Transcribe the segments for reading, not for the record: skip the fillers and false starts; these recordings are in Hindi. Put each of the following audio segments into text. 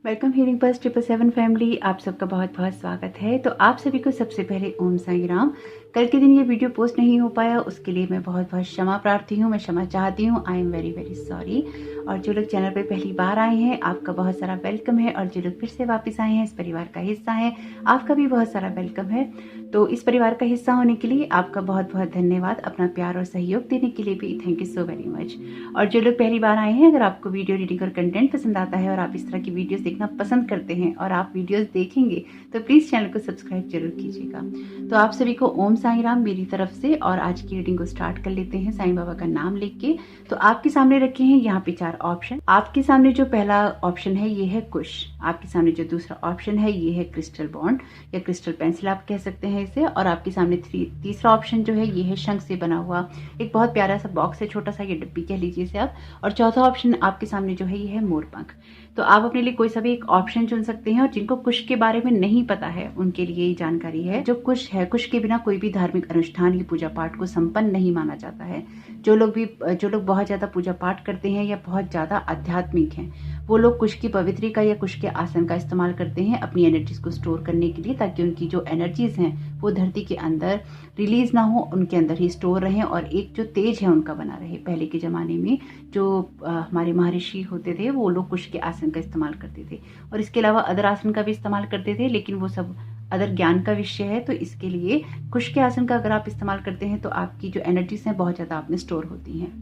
वेलकम हीलिंग पल्स 777 फैमिली, आप सबका बहुत बहुत स्वागत है। तो आप सभी को सबसे पहले ओम साई राम। कल के दिन ये वीडियो पोस्ट नहीं हो पाया, उसके लिए मैं बहुत बहुत क्षमा प्रार्थी हूँ, मैं क्षमा चाहती हूँ। I am very very sorry. और जो लोग चैनल पर पहली बार आए हैं, आपका बहुत सारा वेलकम है। और जो लोग फिर से वापस आए हैं, इस परिवार का हिस्सा हैं, आपका भी बहुत सारा वेलकम है। तो इस परिवार का हिस्सा होने के लिए आपका बहुत बहुत धन्यवाद। अपना प्यार और सहयोग देने के लिए भी thank you so very much. और जो लोग पहली बार आए हैं, अगर आपको वीडियो रीडिंग और कंटेंट पसंद आता है और आप इस तरह की वीडियोस देखना पसंद करते हैं और आप वीडियोस देखेंगे तो प्लीज चैनल को सब्सक्राइब जरूर कीजिएगा। तो आप सभी को ओम साई राम मेरी तरफ से। और आज की रीडिंग को स्टार्ट कर लेते हैं साईं बाबा का नाम लेके। तो आपके सामने रखे हैं यहाँ पे 4 ऑप्शन। आपके सामने जो पहला ऑप्शन है ये है कुश। आपके सामने जो दूसरा ऑप्शन है ये है क्रिस्टल बॉन्ड या क्रिस्टल पेंसिल आप कह सकते हैं इसे। और आपके सामने तीसरा ऑप्शन जो है ये है शंख से बना हुआ एक बहुत प्यारा सा बॉक्स है, छोटा सा, ये डिब्बी कह लीजिए इसे आप। और चौथा ऑप्शन आपके सामने जो है ये है मोरपंख। तो आप अपने लिए कोई सा भी एक ऑप्शन चुन सकते हैं। और जिनको कुश के बारे में नहीं पता है उनके लिए ये जानकारी है। जो कुश है, कुश के बिना कोई भी धार्मिक अनुष्ठान या पूजा पाठ को संपन्न नहीं माना जाता है। जो लोग बहुत ज्यादा पूजा पाठ करते हैं या बहुत ज्यादा आध्यात्मिक हैं, वो लोग कुश की पवित्रिका या कुश के आसन का इस्तेमाल करते हैं अपनी एनर्जीज को स्टोर करने के लिए, ताकि उनकी जो एनर्जीज हैं वो धरती के अंदर रिलीज ना हो, उनके अंदर ही स्टोर रहें और एक जो तेज है उनका बना रहे। पहले के जमाने में जो हमारे महर्षि होते थे वो लोग कुश के आसन का इस्तेमाल करते थे और इसके अलावा अदर आसन का भी इस्तेमाल करते थे, लेकिन वो सब अदर ज्ञान का विषय है। तो इसके लिए कुश के आसन का अगर आप इस्तेमाल करते हैं तो आपकी जो एनर्जीज हैं बहुत ज्यादा आप में स्टोर होती हैं।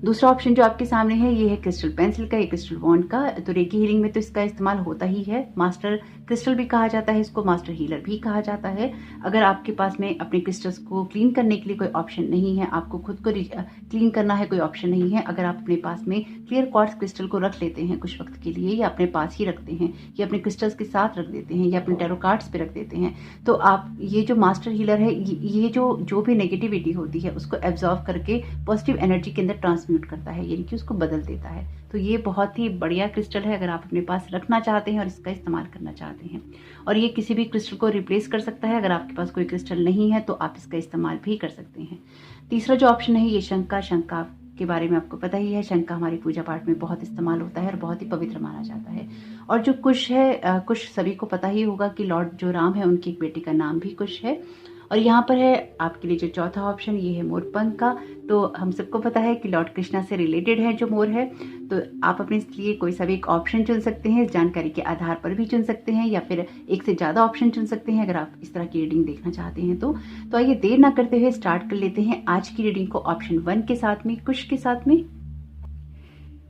दूसरा ऑप्शन जो आपके सामने है ये है क्रिस्टल पेंसिल का या क्रिस्टल बॉन्ड का। तो रेकी हीलिंग में तो इसका इस्तेमाल होता ही है। मास्टर क्रिस्टल भी कहा जाता है इसको, मास्टर हीलर भी कहा जाता है। अगर आपके पास में अपने क्रिस्टल्स को क्लीन करने के लिए कोई ऑप्शन नहीं है, आपको खुद को क्लीन करना है, कोई ऑप्शन नहीं है, अगर आप अपने पास में क्लियर क्वार्ट्ज क्रिस्टल को रख लेते हैं कुछ वक्त के लिए, या अपने पास ही रखते हैं या अपने क्रिस्टल्स के साथ रख देते हैं या अपने टैरो कार्ड्स पे रख देते हैं, तो आप ये जो मास्टर हीलर है ये जो भी नेगेटिविटी होती है उसको एब्जॉर्व करके पॉजिटिव एनर्जी के अंदर ट्रांसम्यूट करता है, यानी कि उसको बदल देता है। तो ये बहुत ही बढ़िया क्रिस्टल है अगर आप अपने पास रखना चाहते हैं और इसका इस्तेमाल करना चाहते हैं। और ये किसी भी क्रिस्टल को रिप्लेस कर सकता है। अगर आपके पास कोई क्रिस्टल नहीं है तो आप इसका इस्तेमाल भी कर सकते हैं। तीसरा जो ऑप्शन है ये शंख का के बारे में आपको पता ही है। शंख का हमारी पूजा पाठ में बहुत इस्तेमाल होता है और बहुत ही पवित्र माना जाता है। और जो कुश है, कुश सभी को पता ही होगा कि लॉर्ड जो राम है उनकी एक बेटे का नाम भी कुश है। और यहाँ पर है आपके लिए जो चौथा ऑप्शन ये है मोरपंख का। तो हम सबको पता है कि लॉर्ड कृष्णा से रिलेटेड है जो मोर है। तो आप अपने लिए कोई सा भी एक ऑप्शन चुन सकते हैं, इस जानकारी के आधार पर भी चुन सकते हैं या फिर एक से ज्यादा ऑप्शन चुन सकते हैं अगर आप इस तरह की रीडिंग देखना चाहते हैं। तो आइए देर ना करते हुए स्टार्ट कर लेते हैं आज की रीडिंग को ऑप्शन 1 के साथ में, कुश के साथ में।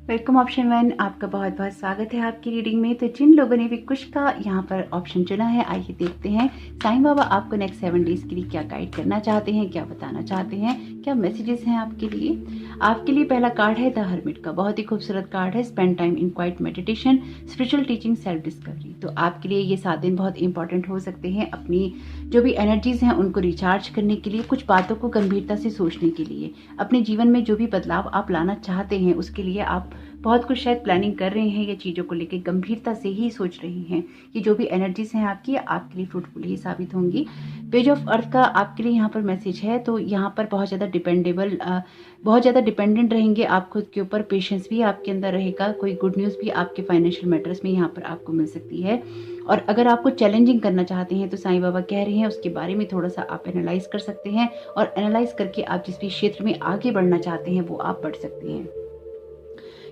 वेलकम ऑप्शन 1, आपका बहुत बहुत स्वागत है आपकी रीडिंग में। तो जिन लोगों ने भी कुश का यहाँ पर ऑप्शन चुना है, आइए देखते हैं साईं बाबा आपको नेक्स्ट 7 डेज के लिए क्या गाइड करना चाहते हैं, क्या बताना चाहते हैं, क्या मैसेजेस हैं आपके लिए। आपके लिए पहला कार्ड है द हर्मिट का। बहुत ही खूबसूरत कार्ड है। Spend time in quite meditation, spiritual teaching, self discovery. तो आपके लिए ये 7 दिन बहुत इंपॉर्टेंट हो सकते हैं अपनी जो भी एनर्जीज हैं उनको रिचार्ज करने के लिए, कुछ बातों को गंभीरता से सोचने के लिए, अपने जीवन में जो भी बदलाव आप लाना चाहते हैं उसके लिए आप बहुत कुछ शायद प्लानिंग कर रहे हैं या चीजों को लेकर गंभीरता से ही सोच रहे हैं। ये जो भी एनर्जीज हैं आपकी आपके लिए फ्रूटफुल ही साबित होंगी। पेज ऑफ अर्थ का आपके लिए यहाँ पर मैसेज है। तो यहाँ पर बहुत ज्यादा डिपेंडेंट रहेंगे आप खुद के ऊपर। पेशेंस भी आपके अंदर रहेगा। कोई गुड न्यूज भी आपके फाइनेंशियल मैटर्स में यहाँ पर आपको मिल सकती है। और अगर आपको चैलेंजिंग करना चाहते हैं तो साईं बाबा कह रहे हैं उसके बारे में थोड़ा सा आप एनालाइज कर सकते हैं और एनालाइज करके आप जिस भी क्षेत्र में आगे बढ़ना चाहते हैं वो आप बढ़ सकते हैं।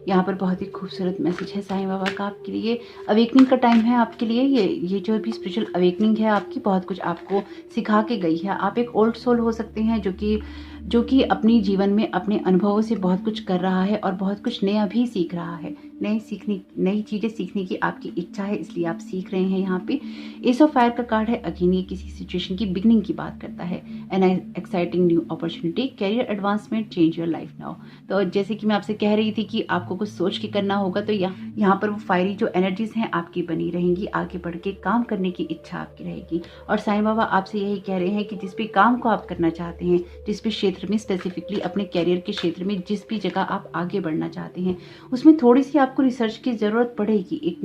यहाँ पर बहुत ही खूबसूरत मैसेज है साईं बाबा का आपके लिए। अवेकनिंग का टाइम है आपके लिए। ये जो भी स्पिरिचुअल अवेकनिंग है आपकी, बहुत कुछ आपको सिखा के गई है। आप एक ओल्ड सोल हो सकते हैं जो कि अपनी जीवन में अपने अनुभवों से बहुत कुछ कर रहा है और बहुत कुछ नया भी सीख रहा है। नई चीजें सीखने की आपकी इच्छा है, इसलिए आप सीख रहे हैं। यहाँ पे एस ऑफ फायर का कार्ड है। अगेन ये किसी सिचुएशन की बिगनिंग की बात करता है। An exciting new opportunity, career advancement, change your life now. तो जैसे कि मैं आपसे कह रही थी कि आपको कुछ सोच के करना होगा, तो यहाँ पर वो फायरी जो एनर्जीज हैं आपकी बनी रहेंगी। आगे बढ़ के काम करने की इच्छा आपकी रहेगी। और साईं बाबा आपसे यही कह रहे हैं कि जिस भी काम को आप करना चाहते हैं, जिस भी क्षेत्र में, स्पेसिफिकली अपने कैरियर के क्षेत्र में जिस भी जगह आप आगे बढ़ना चाहते हैं, उसमें थोड़ी सी आपको रिसर्च की जरूरत पड़ेगी। एक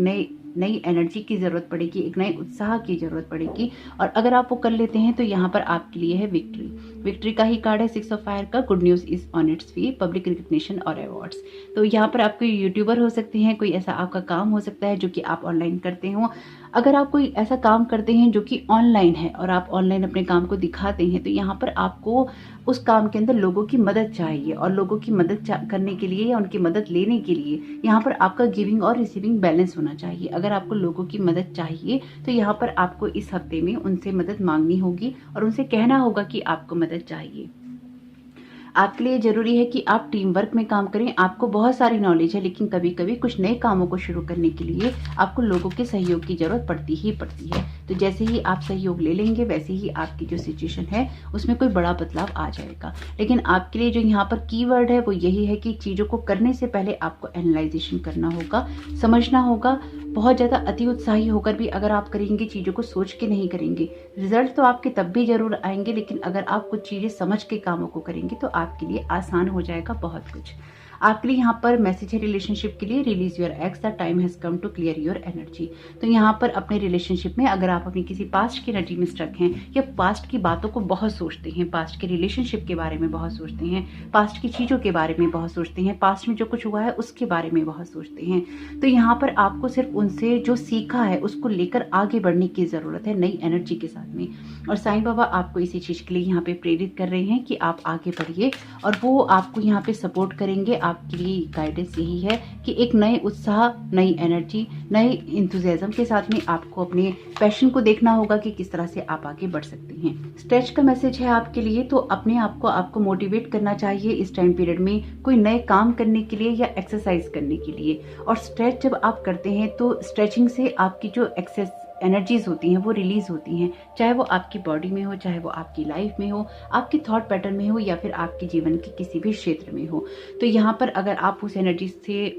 नई एनर्जी की ज़रूरत पड़ेगी, एक नए उत्साह की ज़रूरत पड़ेगी। और अगर आप वो कर लेते हैं तो यहाँ पर आपके लिए है विक्ट्री। विक्ट्री का ही कार्ड है 6 ऑफ फायर का। Good news is on it's way, public recognition और अवार्ड्स। तो यहाँ पर आप कोई यूट्यूबर हो सकते हैं, कोई ऐसा आपका काम हो सकता है जो कि आप ऑनलाइन करते हो। अगर आप कोई ऐसा काम करते हैं जो कि ऑनलाइन है और आप ऑनलाइन अपने काम को दिखाते हैं, तो यहाँ पर आपको उस काम के अंदर लोगों की मदद चाहिए। और लोगों की मदद करने के लिए या उनकी मदद लेने के लिए यहाँ पर आपका गिविंग और रिसीविंग बैलेंस होना चाहिए। अगर आपको लोगों की मदद चाहिए तो यहाँ पर आपको इस हफ्ते में उनसे मदद मांगनी होगी और उनसे कहना होगा कि आपको मदद चाहिए। आपके लिए ज़रूरी है कि आप टीम वर्क में काम करें। आपको बहुत सारी नॉलेज है, लेकिन कभी कभी कुछ नए कामों को शुरू करने के लिए आपको लोगों के सहयोग की ज़रूरत पड़ती ही पड़ती है। तो जैसे ही आप सहयोग ले लेंगे वैसे ही आपकी जो सिचुएशन है उसमें कोई बड़ा बदलाव आ जाएगा। लेकिन आपके लिए जो यहाँ पर कीवर्ड है वो यही है कि चीज़ों को करने से पहले आपको एनालाइजेशन करना होगा, समझना होगा। बहुत ज़्यादा अति उत्साही होकर भी अगर आप करेंगे, चीज़ों को सोच के नहीं करेंगे, रिजल्ट तो आपके तब भी जरूर आएंगे। लेकिन अगर आप कुछ चीज़ें समझ के कामों को करेंगे तो आपके लिए आसान हो जाएगा बहुत कुछ। आपके लिए यहाँ पर मैसेज है रिलेशनशिप के लिए, release your ex, the time has come to clear your energy. तो यहाँ पर अपने रिलेशनशिप में अगर आप अपनी किसी पास्ट की एनर्जी में स्ट्रक हैं या पास्ट की बातों को बहुत सोचते हैं, पास्ट के रिलेशनशिप के बारे में बहुत सोचते हैं, पास्ट की चीज़ों के बारे में बहुत सोचते हैं, पास्ट में जो कुछ हुआ है उसके बारे में बहुत सोचते हैं, तो यहाँ पर आपको सिर्फ उनसे जो सीखा है उसको लेकर आगे बढ़ने की ज़रूरत है नई एनर्जी के साथ में। और साईं बाबा आपको इसी चीज़ के लिए यहाँ पे प्रेरित कर रहे हैं कि आप आगे बढ़िए और वो आपको यहाँ पे सपोर्ट करेंगे। आपके लिए गाइडेंस यही है कि एक नए उत्साह, नई एनर्जी, नए इंथुजियाज्म के साथ में आपको अपने पैशन को देखना होगा कि किस तरह से आप आगे बढ़ सकते हैं। स्ट्रेच का मैसेज है आपके लिए, तो अपने आप को आपको मोटिवेट करना चाहिए इस टाइम पीरियड में कोई नए काम करने के लिए या एक्सरसाइज करने के लिए। और स्ट्रेच जब आप करते हैं तो स्ट्रेचिंग से आपकी जो एक्सेस एनर्जीज होती हैं वो रिलीज होती हैं, चाहे वो आपकी बॉडी में हो, चाहे वो आपकी लाइफ में हो, आपकी थॉट पैटर्न में हो या फिर आपके जीवन के किसी भी क्षेत्र में हो। तो यहाँ पर अगर आप उस एनर्जी से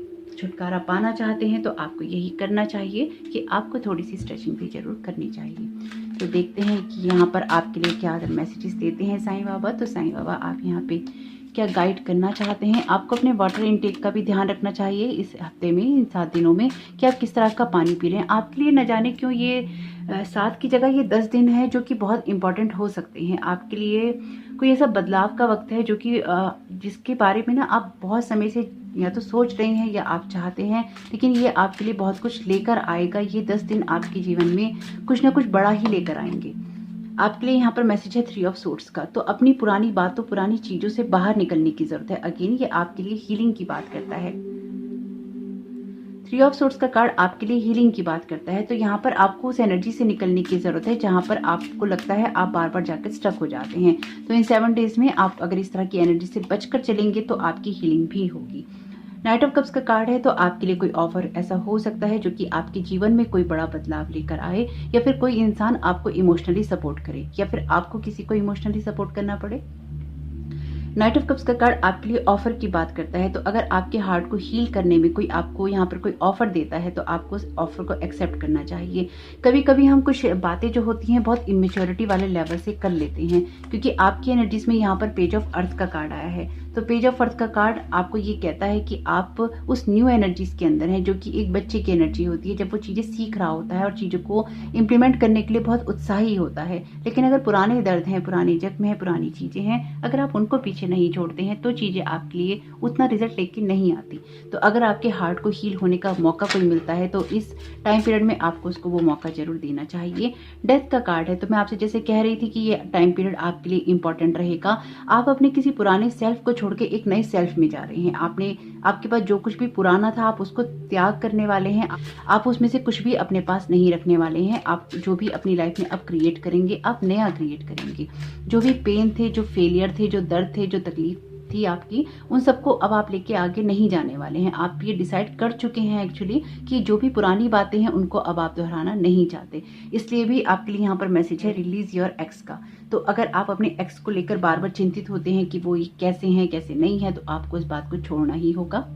छुटकारा पाना चाहते हैं तो आपको यही करना चाहिए कि आपको थोड़ी सी स्ट्रेचिंग भी जरूर करनी चाहिए। तो देखते हैं कि यहाँ पर आपके लिए क्या अगर मैसेजेस देते हैं साईं बाबा। तो साईं बाबा आप यहाँ पे क्या गाइड करना चाहते हैं। आपको अपने वाटर इनटेक का भी ध्यान रखना चाहिए इस हफ्ते में, इन 7 दिनों में, कि आप किस तरह का पानी पी रहे हैं। आपके लिए न जाने क्यों ये 7 की जगह ये 10 दिन है जो कि बहुत इंपॉर्टेंट हो सकते हैं आपके लिए। कोई ऐसा बदलाव का वक्त है जो कि जिसके बारे में ना आप बहुत समय से या तो सोच रहे हैं या आप चाहते हैं, लेकिन ये आपके लिए बहुत कुछ लेकर आएगा। ये 10 दिन आपके जीवन में कुछ ना कुछ बड़ा ही लेकर आएंगे। आपके लिए यहाँ पर मैसेज है 3 ऑफ सोर्ड्स का। तो अपनी पुरानी बातों, पुरानी चीज़ों से बाहर निकलने की ज़रूरत है। अगेन ये आपके लिए हीलिंग की बात करता है। 3 ऑफ सोर्ड्स का कार्ड आपके लिए हीलिंग की बात करता है। तो यहाँ पर आपको उस एनर्जी से निकलने की ज़रूरत है जहाँ पर आपको लगता है आप बार बार जाकर स्टक हो जाते हैं। तो इन 7 डेज में आप अगर इस तरह की एनर्जी से बचकर चलेंगे तो आपकी हीलिंग भी होगी। नाइट ऑफ कप्स का कार्ड है, तो आपके लिए कोई ऑफर ऐसा हो सकता है जो कि आपके जीवन में कोई बड़ा बदलाव लेकर आए, या फिर कोई इंसान आपको इमोशनली सपोर्ट करे या फिर आपको किसी को इमोशनली सपोर्ट करना पड़े। नाइट ऑफ कप्स का कार्ड आपके लिए ऑफर की बात करता है। तो अगर आपके हार्ट को हील करने में कोई आपको यहाँ पर कोई ऑफर देता है तो आपको उस ऑफर को एक्सेप्ट करना चाहिए। कभी कभी हम कुछ बातें जो होती हैं बहुत इमेच्योरिटी वाले लेवल से कर लेते हैं, क्योंकि आपकी एनर्जीज में यहाँ पर पेज ऑफ अर्थ का कार्ड आया है। तो पेज ऑफ अर्थ का कार्ड आपको ये कहता है कि आप उस न्यू एनर्जीज के अंदर हैं, जो कि एक बच्चे की एनर्जी होती है जब वो चीज़ें सीख रहा होता है और चीज़ों को इम्प्लीमेंट करने के लिए बहुत उत्साही होता है। लेकिन अगर पुराने दर्द हैं, पुराने जख्म हैं, पुरानी चीज़ें हैं, अगर आप उनको पीछे नहीं छोड़ते हैं तो चीज़ें आपके लिए उतना रिजल्ट लेके नहीं आती। तो अगर आपके हार्ट को हील होने का मौका कोई मिलता है तो इस टाइम पीरियड में आपको उसको वो मौका जरूर देना चाहिए। डेथ का कार्ड है, तो मैं आपसे जैसे कह रही थी कि ये टाइम पीरियड आपके लिए इंपॉर्टेंट रहेगा। आप अपने किसी पुराने सेल्फ को छोड़ के एक नए सेल्फ में जा रहे हैं। आपके पास जो कुछ भी पुराना था आप उसको त्याग करने वाले हैं। आप उसमें से कुछ भी अपने पास नहीं रखने वाले हैं। आप जो भी अपनी लाइफ में अब क्रिएट करेंगे, आप नया क्रिएट करेंगे। जो भी पेन थे, जो फेलियर थे, जो दर्द थे, जो तकलीफ थी आपकी, उन सबको अब आप लेके आगे नहीं जाने वाले हैं। आप ये डिसाइड कर चुके हैं एक्चुअली कि जो भी पुरानी बातें हैं उनको अब आप दोहराना नहीं चाहते। इसलिए भी आपके लिए यहाँ पर मैसेज है रिलीज योर एक्स का। तो अगर आप अपने एक्स को लेकर बार बार चिंतित होते हैं कि वो कैसे हैं कैसे नहीं है, तो आपको इस बात को छोड़ना ही होगा।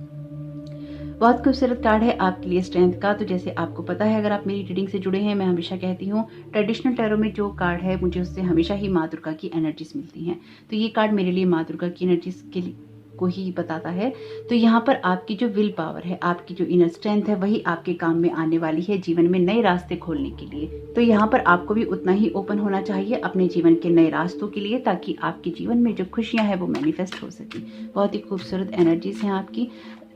बहुत खूबसूरत कार्ड है आपके लिए स्ट्रेंथ का। तो जैसे आपको पता है, अगर आप मेरी रीडिंग से जुड़े हैं, मैं हमेशा कहती हूँ ट्रेडिशनल टैरो में जो कार्ड है मुझे उससे हमेशा ही माँ दुर्गा की एनर्जीज मिलती हैं। तो ये कार्ड मेरे लिए माँ दुर्गा की एनर्जीज के लिए को ही बताता है। तो यहाँ पर आपकी जो विल पावर है, आपकी जो इनर स्ट्रेंथ है, वही आपके काम में आने वाली है जीवन में नए रास्ते खोलने के लिए। तो यहाँ पर आपको भी उतना ही ओपन होना चाहिए अपने जीवन के नए रास्तों के लिए, ताकि आपके जीवन में जो खुशियाँ हैं वो मैनिफेस्ट हो सके। बहुत ही खूबसूरत एनर्जीज हैं आपकी।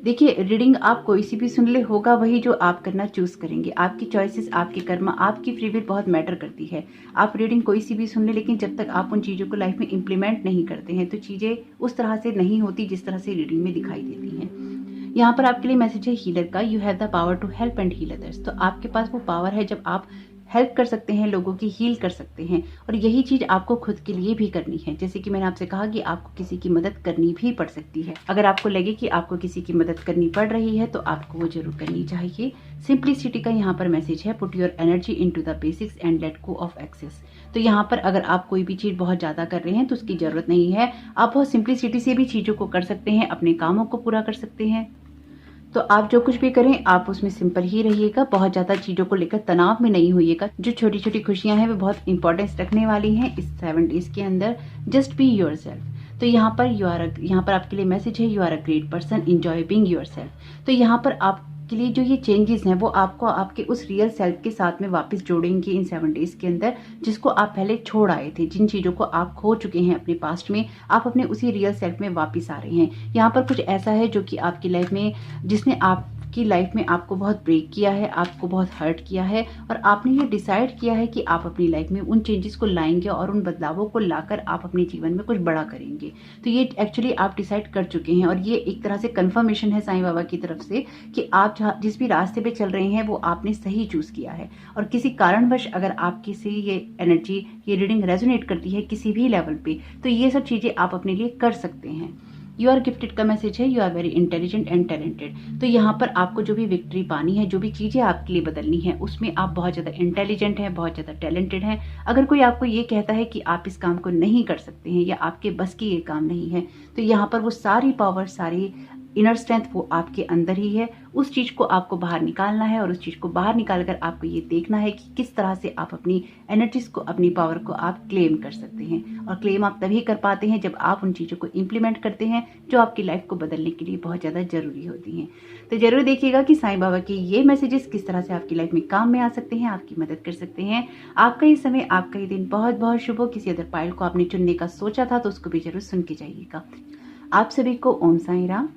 देखिए, रीडिंग आप कोई सी भी सुन ले, होगा वही जो आप करना चूज करेंगे। आपकी चॉइसेस, आपके कर्म, आपकी फ्री विल बहुत मैटर करती है। आप रीडिंग कोई सी भी सुन ले, लेकिन जब तक आप उन चीज़ों को लाइफ में इम्प्लीमेंट नहीं करते हैं तो चीज़ें उस तरह से नहीं होती जिस तरह से रीडिंग में दिखाई देती हैं। यहाँ पर आपके लिए मैसेज है हीलर का। You have the power to help and heal others. तो आपके पास वो पावर है जब आप हेल्प कर सकते हैं, लोगों की हील कर सकते हैं। और यही चीज आपको खुद के लिए भी करनी है। जैसे कि मैंने आपसे कहा कि आपको किसी की मदद करनी भी पड़ सकती है। अगर आपको लगे कि आपको किसी की मदद करनी पड़ रही है तो आपको वो जरूर करनी चाहिए। सिंप्लिसिटी का यहाँ पर मैसेज है, put your energy into the basics and let go of excess. तो यहाँ पर अगर आप कोई भी चीज बहुत ज्यादा कर रहे हैं तो उसकी जरूरत नहीं है। आप बहुत सिंप्लिसिटी से भी चीजों को कर सकते हैं, अपने कामों को पूरा कर सकते हैं। तो आप जो कुछ भी करें आप उसमें सिंपल ही रहिएगा, बहुत ज्यादा चीजों को लेकर तनाव में नहीं होइएगा। जो छोटी छोटी खुशियां हैं वो बहुत इंपॉर्टेंस रखने वाली हैं इस 7 डेज के अंदर। Just be yourself. तो यहाँ पर आपके लिए मैसेज है, you are a great person, enjoy being yourself. तो यहाँ पर आप के लिए जो ये चेंजेस हैं वो आपको आपके उस रियल सेल्फ के साथ में वापस जोड़ेंगे इन 7 डेज के अंदर, जिसको आप पहले छोड़ आए थे। जिन चीजों को आप खो चुके हैं अपने पास्ट में, आप अपने उसी रियल सेल्फ में वापस आ रहे हैं। यहाँ पर कुछ ऐसा है जो कि आपकी लाइफ में, जिसने आपकी लाइफ में आपको बहुत ब्रेक किया है, आपको बहुत हर्ट किया है, और आपने ये डिसाइड किया है कि आप अपनी लाइफ में उन चेंजेस को लाएंगे और उन बदलावों को लाकर आप अपने जीवन में कुछ बड़ा करेंगे। तो ये एक्चुअली आप डिसाइड कर चुके हैं, और ये एक तरह से कंफर्मेशन है साईं बाबा की तरफ से कि आप जिस भी रास्ते पे चल रहे हैं वो आपने सही चूज किया है। और किसी कारणवश अगर आपकी से ये एनर्जी, ये रीडिंग रेजोनेट करती है किसी भी लेवल पे, तो ये सब चीजें आप अपने लिए कर सकते हैं। यू आर गिफ्टेड का मैसेज है, you are very intelligent and talented. तो यहाँ पर आपको जो भी विक्ट्री पानी है, जो भी चीजें आपके लिए बदलनी है, उसमें आप बहुत ज्यादा इंटेलिजेंट हैं, बहुत ज्यादा टैलेंटेड हैं। अगर कोई आपको ये कहता है कि आप इस काम को नहीं कर सकते हैं या आपके बस की ये काम नहीं है, तो यहाँ पर वो सारी पावर, सारी इनर स्ट्रेंथ वो आपके अंदर ही है। उस चीज को आपको बाहर निकालना है, और उस चीज को बाहर निकालकर आपको ये देखना है कि किस तरह से आप अपनी एनर्जीज को, अपनी पावर को आप क्लेम कर सकते हैं। और क्लेम आप तभी कर पाते हैं जब आप उन चीजों को इम्प्लीमेंट करते हैं जो आपकी लाइफ को बदलने के लिए बहुत ज्यादा जरूरी होती हैं। तो जरूर देखिएगा कि साईं बाबा के ये मैसेजेस किस तरह से आपकी लाइफ में काम में आ सकते हैं, आपकी मदद कर सकते हैं। आपका ये समय, आपका ये दिन बहुत बहुत शुभ हो। किसी अदर पाइल को आपने चुनने का सोचा था तो उसको भी जरूर सुन के जाइएगा। आप सभी को ओम साईं राम।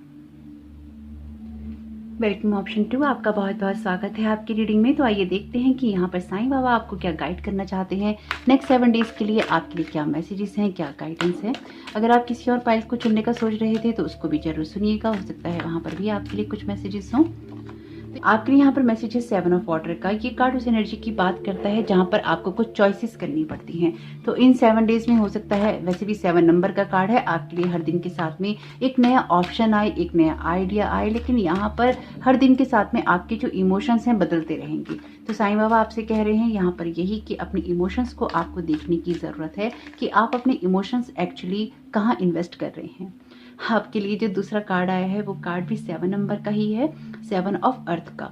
वेलकम ऑप्शन 2, आपका बहुत बहुत स्वागत है आपकी रीडिंग में। तो आइए देखते हैं कि यहाँ पर साईं बाबा आपको क्या गाइड करना चाहते हैं नेक्स्ट 7 डेज के लिए। आपके लिए क्या मैसेजेस हैं, क्या गाइडेंस है। अगर आप किसी और फाइल को चुनने का सोच रहे थे तो उसको भी जरूर सुनिएगा, हो सकता है वहां पर भी आपके लिए कुछ मैसेजेस हों। आपके लिए यहाँ पर मैसेज है 7 ऑफ वाटर का। ये कार्ड उस एनर्जी की बात करता है जहां पर आपको कुछ चॉइसेस करनी पड़ती हैं। तो इन 7 डेज में हो सकता है, वैसे भी 7 नंबर का कार्ड है, आपके लिए हर दिन के साथ में एक नया ऑप्शन आए, एक नया आइडिया आए, लेकिन यहाँ पर हर दिन के साथ में आपके जो इमोशंस हैं बदलते रहेंगे। तो साईं बाबा आपसे कह रहे हैं यहाँ पर यही कि अपने इमोशंस को आपको देखने की जरूरत है कि आप अपने इमोशंस एक्चुअली कहाँ इन्वेस्ट कर रहे हैं। आपके लिए जो दूसरा कार्ड आया है वो कार्ड भी 7 नंबर का ही है, 7 ऑफ अर्थ का।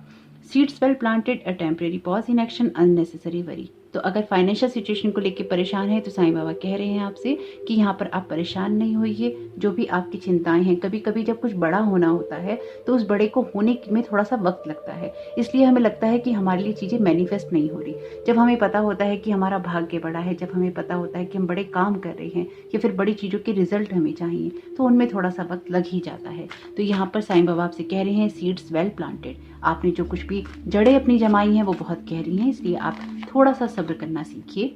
Seeds well planted, a temporary pause in action, unnecessary worry. तो अगर फाइनेंशियल सिचुएशन को लेकर परेशान है तो साईं बाबा कह रहे हैं आपसे कि यहाँ पर आप परेशान नहीं होइए। जो भी आपकी चिंताएं हैं, कभी कभी जब कुछ बड़ा होना होता है तो उस बड़े को होने में थोड़ा सा वक्त लगता है, इसलिए हमें लगता है कि हमारे लिए चीजें मैनिफेस्ट नहीं हो रही। जब हमें पता होता है कि हमारा भाग्य बड़ा है, जब हमें पता होता है कि हम बड़े काम कर रहे हैं या फिर बड़ी चीजों के रिजल्ट हमें चाहिए, तो उनमें थोड़ा सा वक्त लग ही जाता है। तो यहाँ पर साईं बाबा आपसे कह रहे हैं सीड्स वेल प्लांटेड। आपने जो कुछ भी जड़ें अपनी जमाई हैं वो बहुत गहरी हैं, इसलिए आप थोड़ा सा सब्र करना सीखिए।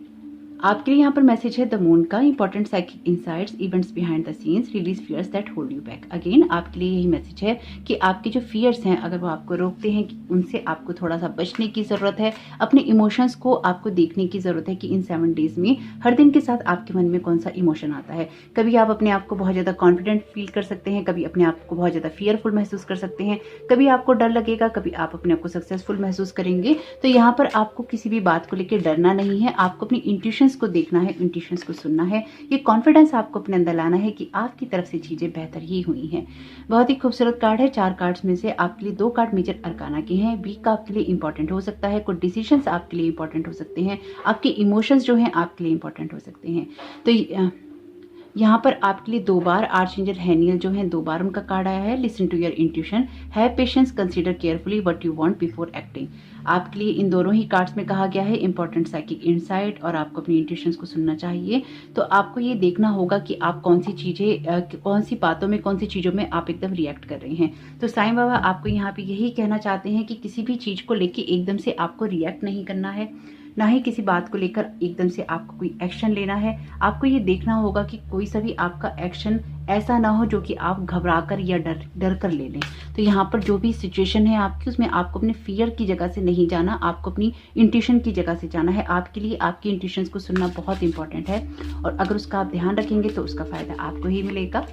आपके लिए यहाँ पर मैसेज है द मून का, important psychic insights, events behind the scenes, release fears that hold you back. Again आपके लिए यही मैसेज है कि आपके जो फियर्स हैं, अगर वो आपको रोकते हैं, उनसे आपको थोड़ा सा बचने की जरूरत है। अपने इमोशंस को आपको देखने की जरूरत है कि इन 7 डेज में हर दिन के साथ आपके मन में कौन सा इमोशन आता है। कभी आप अपने आप को बहुत ज्यादा कॉन्फिडेंट फील कर सकते हैं, कभी अपने आप को बहुत ज्यादा फियरफुल महसूस कर सकते हैं, कभी आपको डर लगेगा, कभी आप अपने आप को सक्सेसफुल महसूस करेंगे। तो यहाँ पर आपको किसी भी बात को लेकर डरना नहीं है, आपको अपनी इंट्यूशंस को देखना है, इंट्यूशंस को सुनना है। ये कॉन्फिडेंस आपको अपने अंदर लाना है कि आपकी तरफ से चीजें बेहतर ही हुई हैं। बहुत ही खूबसूरत कार्ड है। 4 कार्ड्स में से आपके लिए 2 कार्ड मेजर अरकाना के हैं। वीक का आपके लिए इंपॉर्टेंट हो सकता है, कुछ डिसीजंस आपके लिए इंपॉर्टेंट हो सकते हैं, आपके इमोशंस जो हैं आपके लिए इंपॉर्टेंट हो सकते हैं। तो यहाँ पर आपके लिए 2 बार आर्चएंजल हैनियल जो है 2 बार उनका कार्ड आया है। Listen to your intuition, have patience, consider carefully what you want before acting. आपके लिए इन दोनों ही कार्ड्स में कहा गया है इंपॉर्टेंट साइकिक इनसाइट, और आपको अपनी इंट्यूशंस को सुनना चाहिए। तो आपको ये देखना होगा कि आप कौन सी चीज़ें, कौन सी बातों में, कौन सी चीज़ों में आप एकदम रिएक्ट कर रहे हैं। तो साईं बाबा आपको यहाँ पे यही कहना चाहते हैं कि किसी भी चीज़ को लेके एकदम से आपको रिएक्ट नहीं करना है, ना ही किसी बात को लेकर एकदम से आपको कोई एक्शन लेना है। आपको ये देखना होगा कि कोई सा भी आपका एक्शन ऐसा ना हो जो कि आप घबरा कर या डर कर ले लें। तो यहाँ पर जो भी सिचुएशन है आपकी, उसमें आपको अपने फियर की जगह से नहीं जाना, आपको अपनी इंट्यूशन की जगह से जाना है। आपके लिए आपकी इंट्यूशंस को सुनना बहुत इंपॉर्टेंट है, और अगर उसका आप ध्यान रखेंगे तो उसका फायदा आपको ही मिलेगा।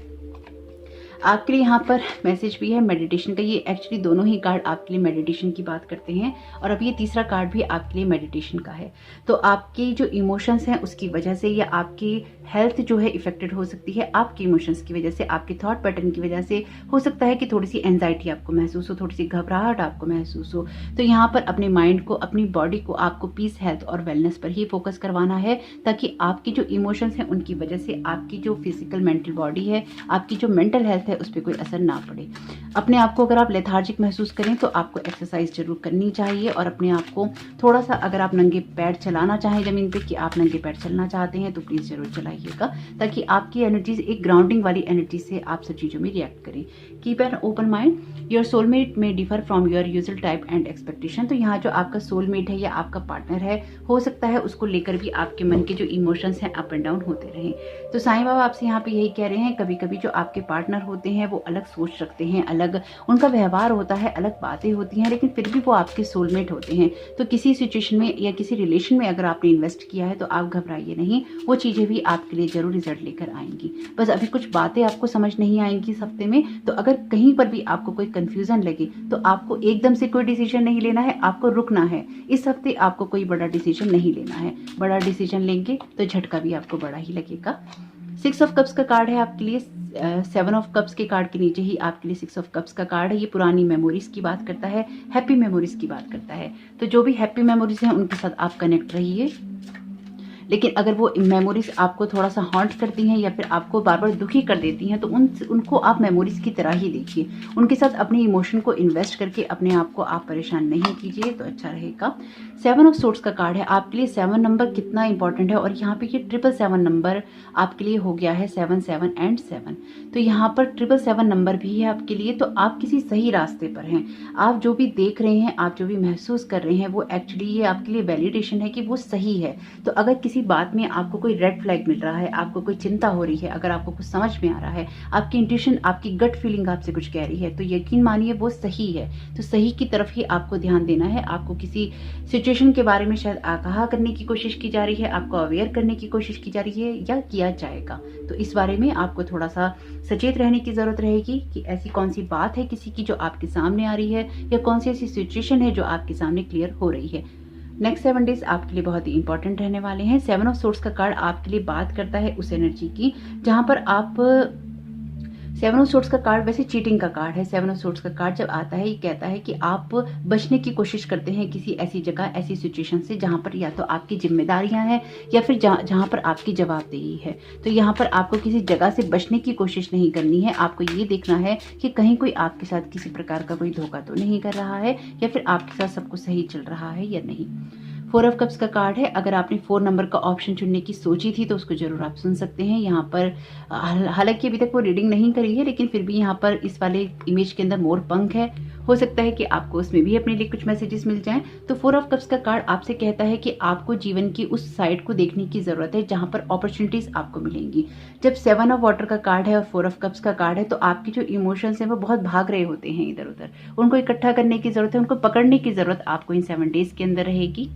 आपके लिए यहाँ पर मैसेज भी है मेडिटेशन का। ये एक्चुअली दोनों ही कार्ड आपके लिए मेडिटेशन की बात करते हैं, और अब ये तीसरा कार्ड भी आपके लिए मेडिटेशन का है। तो आपकी जो इमोशंस हैं उसकी वजह से, या आपकी हेल्थ जो है इफेक्टेड हो सकती है आपके इमोशंस की वजह से, आपके थॉट पैटर्न की वजह से। हो सकता है कि थोड़ी सी एंजाइटी आपको महसूस हो, थोड़ी सी घबराहट आपको महसूस हो। तो यहाँ पर अपने माइंड को, अपनी बॉडी को आपको पीस, हेल्थ और वेलनेस पर ही फोकस करवाना है, ताकि आपकी जो इमोशंस हैं उनकी वजह से आपकी जो फिजिकल मेंटल बॉडी है, आपकी जो मेंटल हेल्थ है, उस पर कोई असर ना पड़े। अपने आप को अगर आप लेथार्जिक महसूस करें तो आपको एक्सरसाइज जरूर करनी चाहिए, और अपने आप को थोड़ा सा, अगर आप नंगे पैर चलाना चाहें जमीन पे, कि आप नंगे पैर चलना चाहते हैं, तो प्लीज जरूर चलाइएगा, ताकि आपकी एनर्जी, एक ग्राउंडिंग वाली एनर्जी से आप सब चीजों में रिएक्ट करें। Keep an open mind, your soulmate may differ from your usual type and expectation. तो यहाँ जो आपका सोलमेट है या आपका पार्टनर है, हो सकता है उसको लेकर भी आपके मन के जो इमोशंस हैं अप एंड डाउन होते रहें। तो साईं बाबा आपसे यहाँ पे यही कह रहे हैं, कभी कभी जो आपके पार्टनर होते हैं वो अलग सोच रखते हैं, अलग उनका व्यवहार होता है, अलग बातें होती हैं, लेकिन फिर भी वो आपके सोलमेट होते हैं। तो किसी सिचुएशन में या किसी रिलेशन में अगर आपने इन्वेस्ट किया है तो आप घबराइए नहीं, वो चीजें भी आपके लिए जरूर रिजल्ट लेकर आएंगी। बस अभी कुछ बातें आपको समझ नहीं आएंगी इस हफ्ते में, तो अगर कहीं पर भी आपको कोई कंफ्यूजन लगे तो आपको एकदम से कोई डिसीजन नहीं लेना है, आपको रुकना है। इस हफ्ते आपको कोई बड़ा डिसीजन नहीं लेना है, बड़ा डिसीजन लेंगे तो झटका भी आपको बड़ा ही लगेगा। 6 ऑफ कप्स का कार्ड है आपके लिए। 7 ऑफ कप्स के कार्ड के नीचे ही आपके लिए 6 ऑफ कप्स का कार्ड है। ये पुरानी मेमोरीज की बात करता है, हैप्पी मेमोरीज की बात करता है। तो जो भी हैप्पी मेमोरीज हैं उनके साथ आप कनेक्ट रहिए, लेकिन अगर वो मेमोरीज आपको थोड़ा सा हॉन्ट करती हैं या फिर आपको बार बार दुखी कर देती हैं, तो उनको आप मेमोरीज की तरह ही देखिए। उनके साथ अपने इमोशन को इन्वेस्ट करके अपने आप को आप परेशान नहीं कीजिए, तो अच्छा रहेगा। 7 ऑफ सोर्ट्स का कार्ड है आपके लिए। 7 नंबर कितना इंपॉर्टेंट है, और यहाँ पे ये 777 नंबर आपके लिए हो गया है, 7 7 एंड 7। तो यहाँ पर 777 नंबर भी है आपके लिए। तो आप किसी सही रास्ते पर हैं। आप जो भी देख रहे हैं, आप जो भी महसूस कर रहे हैं, वो एक्चुअली ये आपके लिए वैलिडेशन है कि वो सही है। तो अगर किसी बात में आपको कोई रेड फ्लैग मिल रहा है, आपको कोई चिंता हो रही है, अगर आपको कुछ समझ में आ रहा है, आपकी इंट्यूशन, आपकी गट फीलिंग आपसे कुछ कह रही है, तो यकीन मानिए वो सही है। तो सही की तरफ ही आपको ध्यान देना है। आपको किसी सिचुएशन के बारे में शायद आगाह करने की कोशिश की जा रही है, आपको अवेयर करने की कोशिश की जा रही है, या किया जाएगा। तो इस बारे में आपको थोड़ा सा सचेत रहने की जरूरत रहेगी कि ऐसी कौन सी बात है किसी की जो आपके सामने आ रही है, या कौन सी ऐसी सिचुएशन है जो आपके सामने क्लियर हो रही है। नेक्स्ट 7 डेज आपके लिए बहुत ही इंपॉर्टेंट रहने वाले हैं। 7 ऑफ सोर्ट्स का कार्ड आपके लिए बात करता है उस एनर्जी की जहां पर आप 7 ऑफ सोर्ट्स का कार्ड वैसे चीटिंग का कार्ड है। 7 ऑफ सोर्ट्स का कार्ड जब आता है, ये कहता है कि आप बचने की कोशिश करते हैं किसी ऐसी जगह, ऐसी सिचुएशन से जहां पर या तो आपकी जिम्मेदारियां हैं या फिर जहां पर आपकी जवाबदेही है। तो यहाँ पर आपको किसी जगह से बचने की कोशिश नहीं करनी है। आपको ये देखना है कि कहीं कोई आपके साथ किसी प्रकार का कोई धोखा तो नहीं कर रहा है, या फिर आपके साथ सब कुछ सही चल रहा है या नहीं। 4 ऑफ कप्स का कार्ड है। अगर आपने 4 नंबर का ऑप्शन चुनने की सोची थी तो उसको जरूर आप सुन सकते हैं। यहाँ पर हालांकि अभी तक वो रीडिंग नहीं करी है, लेकिन फिर भी यहाँ पर इस वाले इमेज के अंदर मोर पंख है। हो सकता है कि आपको उसमें भी अपने लिए कुछ मैसेजेस मिल जाएं। तो 4 ऑफ कप्स का कार्ड आपसे कहता है कि आपको जीवन की उस साइड को देखने की जरूरत है जहां पर अपॉर्चुनिटीज आपको मिलेंगी। जब 7 ऑफ वाटर का कार्ड है और 4 ऑफ कप्स का कार्ड है, तो आपके जो इमोशंस हैं वो बहुत भाग रहे होते हैं इधर उधर। उनको इकट्ठा करने की जरूरत है, उनको पकड़ने की जरूरत आपको इन 7 डेज के अंदर रहेगी।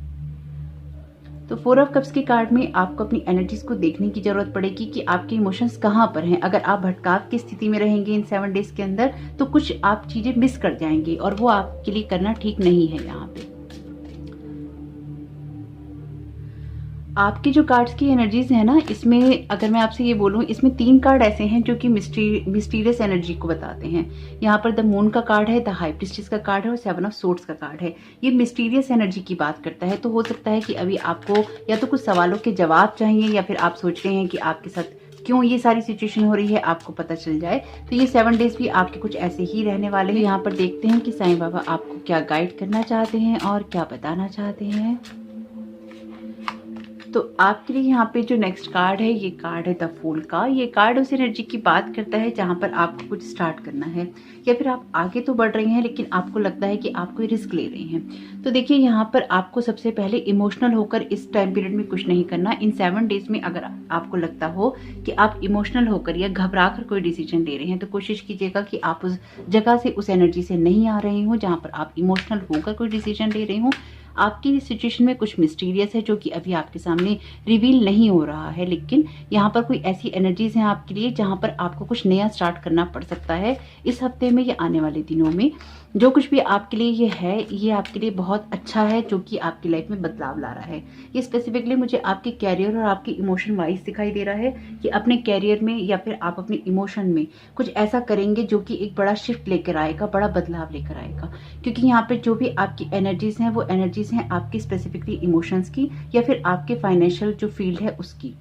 तो 4 ऑफ कप्स के कार्ड में आपको अपनी एनर्जीज को देखने की जरूरत पड़ेगी कि आपके इमोशंस कहाँ पर हैं। अगर आप भटकाव की स्थिति में रहेंगे इन 7 डेज के अंदर, तो कुछ आप चीजें मिस कर जाएंगे, और वो आपके लिए करना ठीक नहीं है। यहाँ पे आपकी जो कार्ड्स की एनर्जीज है ना, इसमें अगर मैं आपसे ये बोलूं, इसमें 3 कार्ड ऐसे हैं जो कि मिस्टीरियस एनर्जी को बताते हैं। यहाँ पर द मून का कार्ड है, द हाई प्रीस्टेस का कार्ड है, और 7 ऑफ सोर्ट्स का कार्ड है। ये मिस्टीरियस एनर्जी की बात करता है। तो हो सकता है कि अभी आपको या तो कुछ सवालों के जवाब चाहिए, या फिर आप सोच रहे हैं कि आपके साथ क्यों ये सारी सिचुएशन हो रही है आपको पता चल जाए। तो ये 7 डेज भी आपके कुछ ऐसे ही रहने वाले हैं। यहाँ पर देखते हैं कि साईं बाबा आपको क्या गाइड करना चाहते हैं और क्या बताना चाहते हैं। तो आपके लिए यहाँ पे जो नेक्स्ट कार्ड है, ये कार्ड है द फूल का। ये कार्ड उस एनर्जी की बात करता है जहाँ पर आपको कुछ स्टार्ट करना है या फिर आप आगे तो बढ़ रहे हैं लेकिन आपको लगता है कि आप कोई रिस्क ले रहे हैं। तो देखिए यहाँ पर आपको सबसे पहले इमोशनल होकर इस टाइम पीरियड में कुछ नहीं करना। इन 7 डेज में अगर आपको लगता हो कि आप इमोशनल होकर या घबरा कर कोई डिसीजन ले रहे हैं तो कोशिश कीजिएगा कि आप उस जगह से, उस एनर्जी से नहीं आ रहे हो जहाँ पर आप इमोशनल होकर कोई डिसीजन ले रहे हो। आपकी सिचुएशन में कुछ मिस्टीरियस है जो कि अभी आपके सामने रिवील नहीं हो रहा है, लेकिन यहाँ पर कोई ऐसी एनर्जीज हैं आपके लिए जहाँ पर आपको कुछ नया स्टार्ट करना पड़ सकता है इस हफ्ते में या आने वाले दिनों में। जो कुछ भी आपके लिए ये है, ये आपके लिए बहुत अच्छा है जो कि आपकी लाइफ में बदलाव ला रहा है। ये स्पेसिफिकली मुझे आपके कैरियर और आपकी इमोशन वाइज दिखाई दे रहा है कि अपने कैरियर में या फिर आप अपने इमोशन में कुछ ऐसा करेंगे जो कि एक बड़ा शिफ्ट लेकर आएगा, बड़ा बदलाव लेकर आएगा। क्योंकि यहाँ पे जो भी आपकी एनर्जीज हैं वो एनर्जीज हैं आपकी स्पेसिफिकली इमोशंस की या फिर आपके फाइनेंशियल जो फील्ड है उसकी।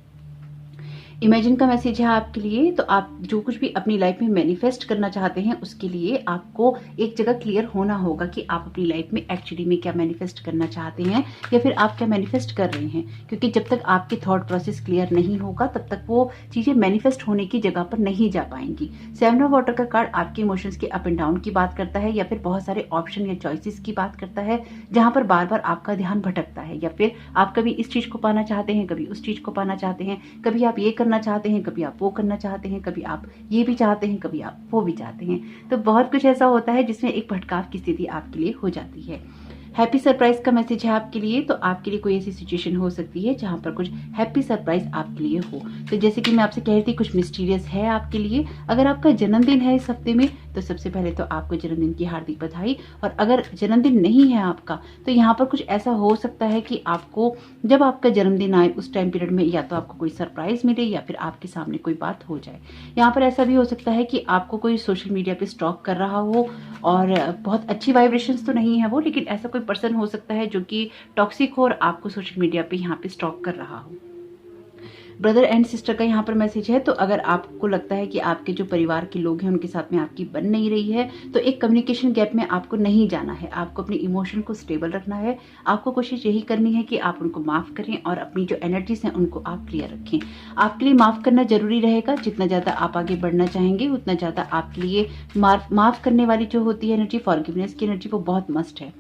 इमेजिन का मैसेज है आपके लिए। तो आप जो कुछ भी अपनी लाइफ में मैनिफेस्ट करना चाहते हैं उसके लिए आपको एक जगह क्लियर होना होगा कि आप अपनी लाइफ में एक्चुअली में क्या मैनिफेस्ट करना चाहते हैं या फिर आप क्या मैनिफेस्ट कर रहे हैं। क्योंकि जब तक आपके थॉट प्रोसेस क्लियर नहीं होगा तब तक वो चीजें मैनिफेस्ट होने की जगह पर नहीं जा पाएंगी। 7 ऑफ वाटर का कार्ड आपके इमोशंस के अप एंड डाउन की बात करता है या फिर बहुत सारे ऑप्शन या चॉइसेस की बात करता है जहां पर बार बार आपका ध्यान भटकता है या फिर आप कभी इस चीज को पाना चाहते हैं, कभी उस चीज को पाना चाहते हैं, कभी आप ये करना चाहते हैं, कभी आप वो करना चाहते हैं, कभी आप ये भी चाहते हैं, कभी आप वो भी चाहते हैं। तो बहुत कुछ ऐसा होता है जिसमें एक भटकाव की स्थिति आपके लिए हो जाती है। हैप्पी सरप्राइज का मैसेज है आपके लिए। तो आपके लिए कोई ऐसी सिचुएशन हो सकती है जहां पर कुछ हैप्पी सरप्राइज आपके लिए हो। तो जैसे कि मैं आपसे कह रही थी, कुछ मिस्टीरियस है आपके लिए। अगर आपका जन्मदिन है इस हफ्ते में तो सबसे पहले तो आपको जन्मदिन की हार्दिक बधाई। और अगर जन्मदिन नहीं है आपका तो यहाँ पर कुछ ऐसा हो सकता है कि आपको जब आपका जन्मदिन आए उस टाइम पीरियड में या तो आपको कोई सरप्राइज मिले या फिर आपके सामने कोई बात हो जाए। यहाँ पर ऐसा भी हो सकता है कि आपको कोई सोशल मीडिया पे स्टॉक कर रहा हो और बहुत अच्छी वाइब्रेशंस तो नहीं है वो, लेकिन ऐसा कोई पर्सन हो सकता है जो कि टॉक्सिक हो और आपको सोशल मीडिया पे यहाँ पे स्टॉक कर रहा हो। ब्रदर एंड सिस्टर का यहाँ पर मैसेज है। तो अगर आपको लगता है कि आपके जो परिवार के लोग हैं उनके साथ में आपकी बन नहीं रही है तो एक कम्युनिकेशन गैप में आपको नहीं जाना है। आपको अपने इमोशन को स्टेबल रखना है। आपको कोशिश यही करनी है कि आप उनको माफ करें और अपनी जो एनर्जीज हैं उनको आप क्लियर रखें। आपके लिए माफ करना जरूरी रहेगा। जितना ज्यादा आप आगे बढ़ना चाहेंगे उतना ज्यादा आपके लिए माफ करने वाली जो होती है एनर्जी, फॉरगिवनेस की एनर्जी, वो बहुत मस्ट है।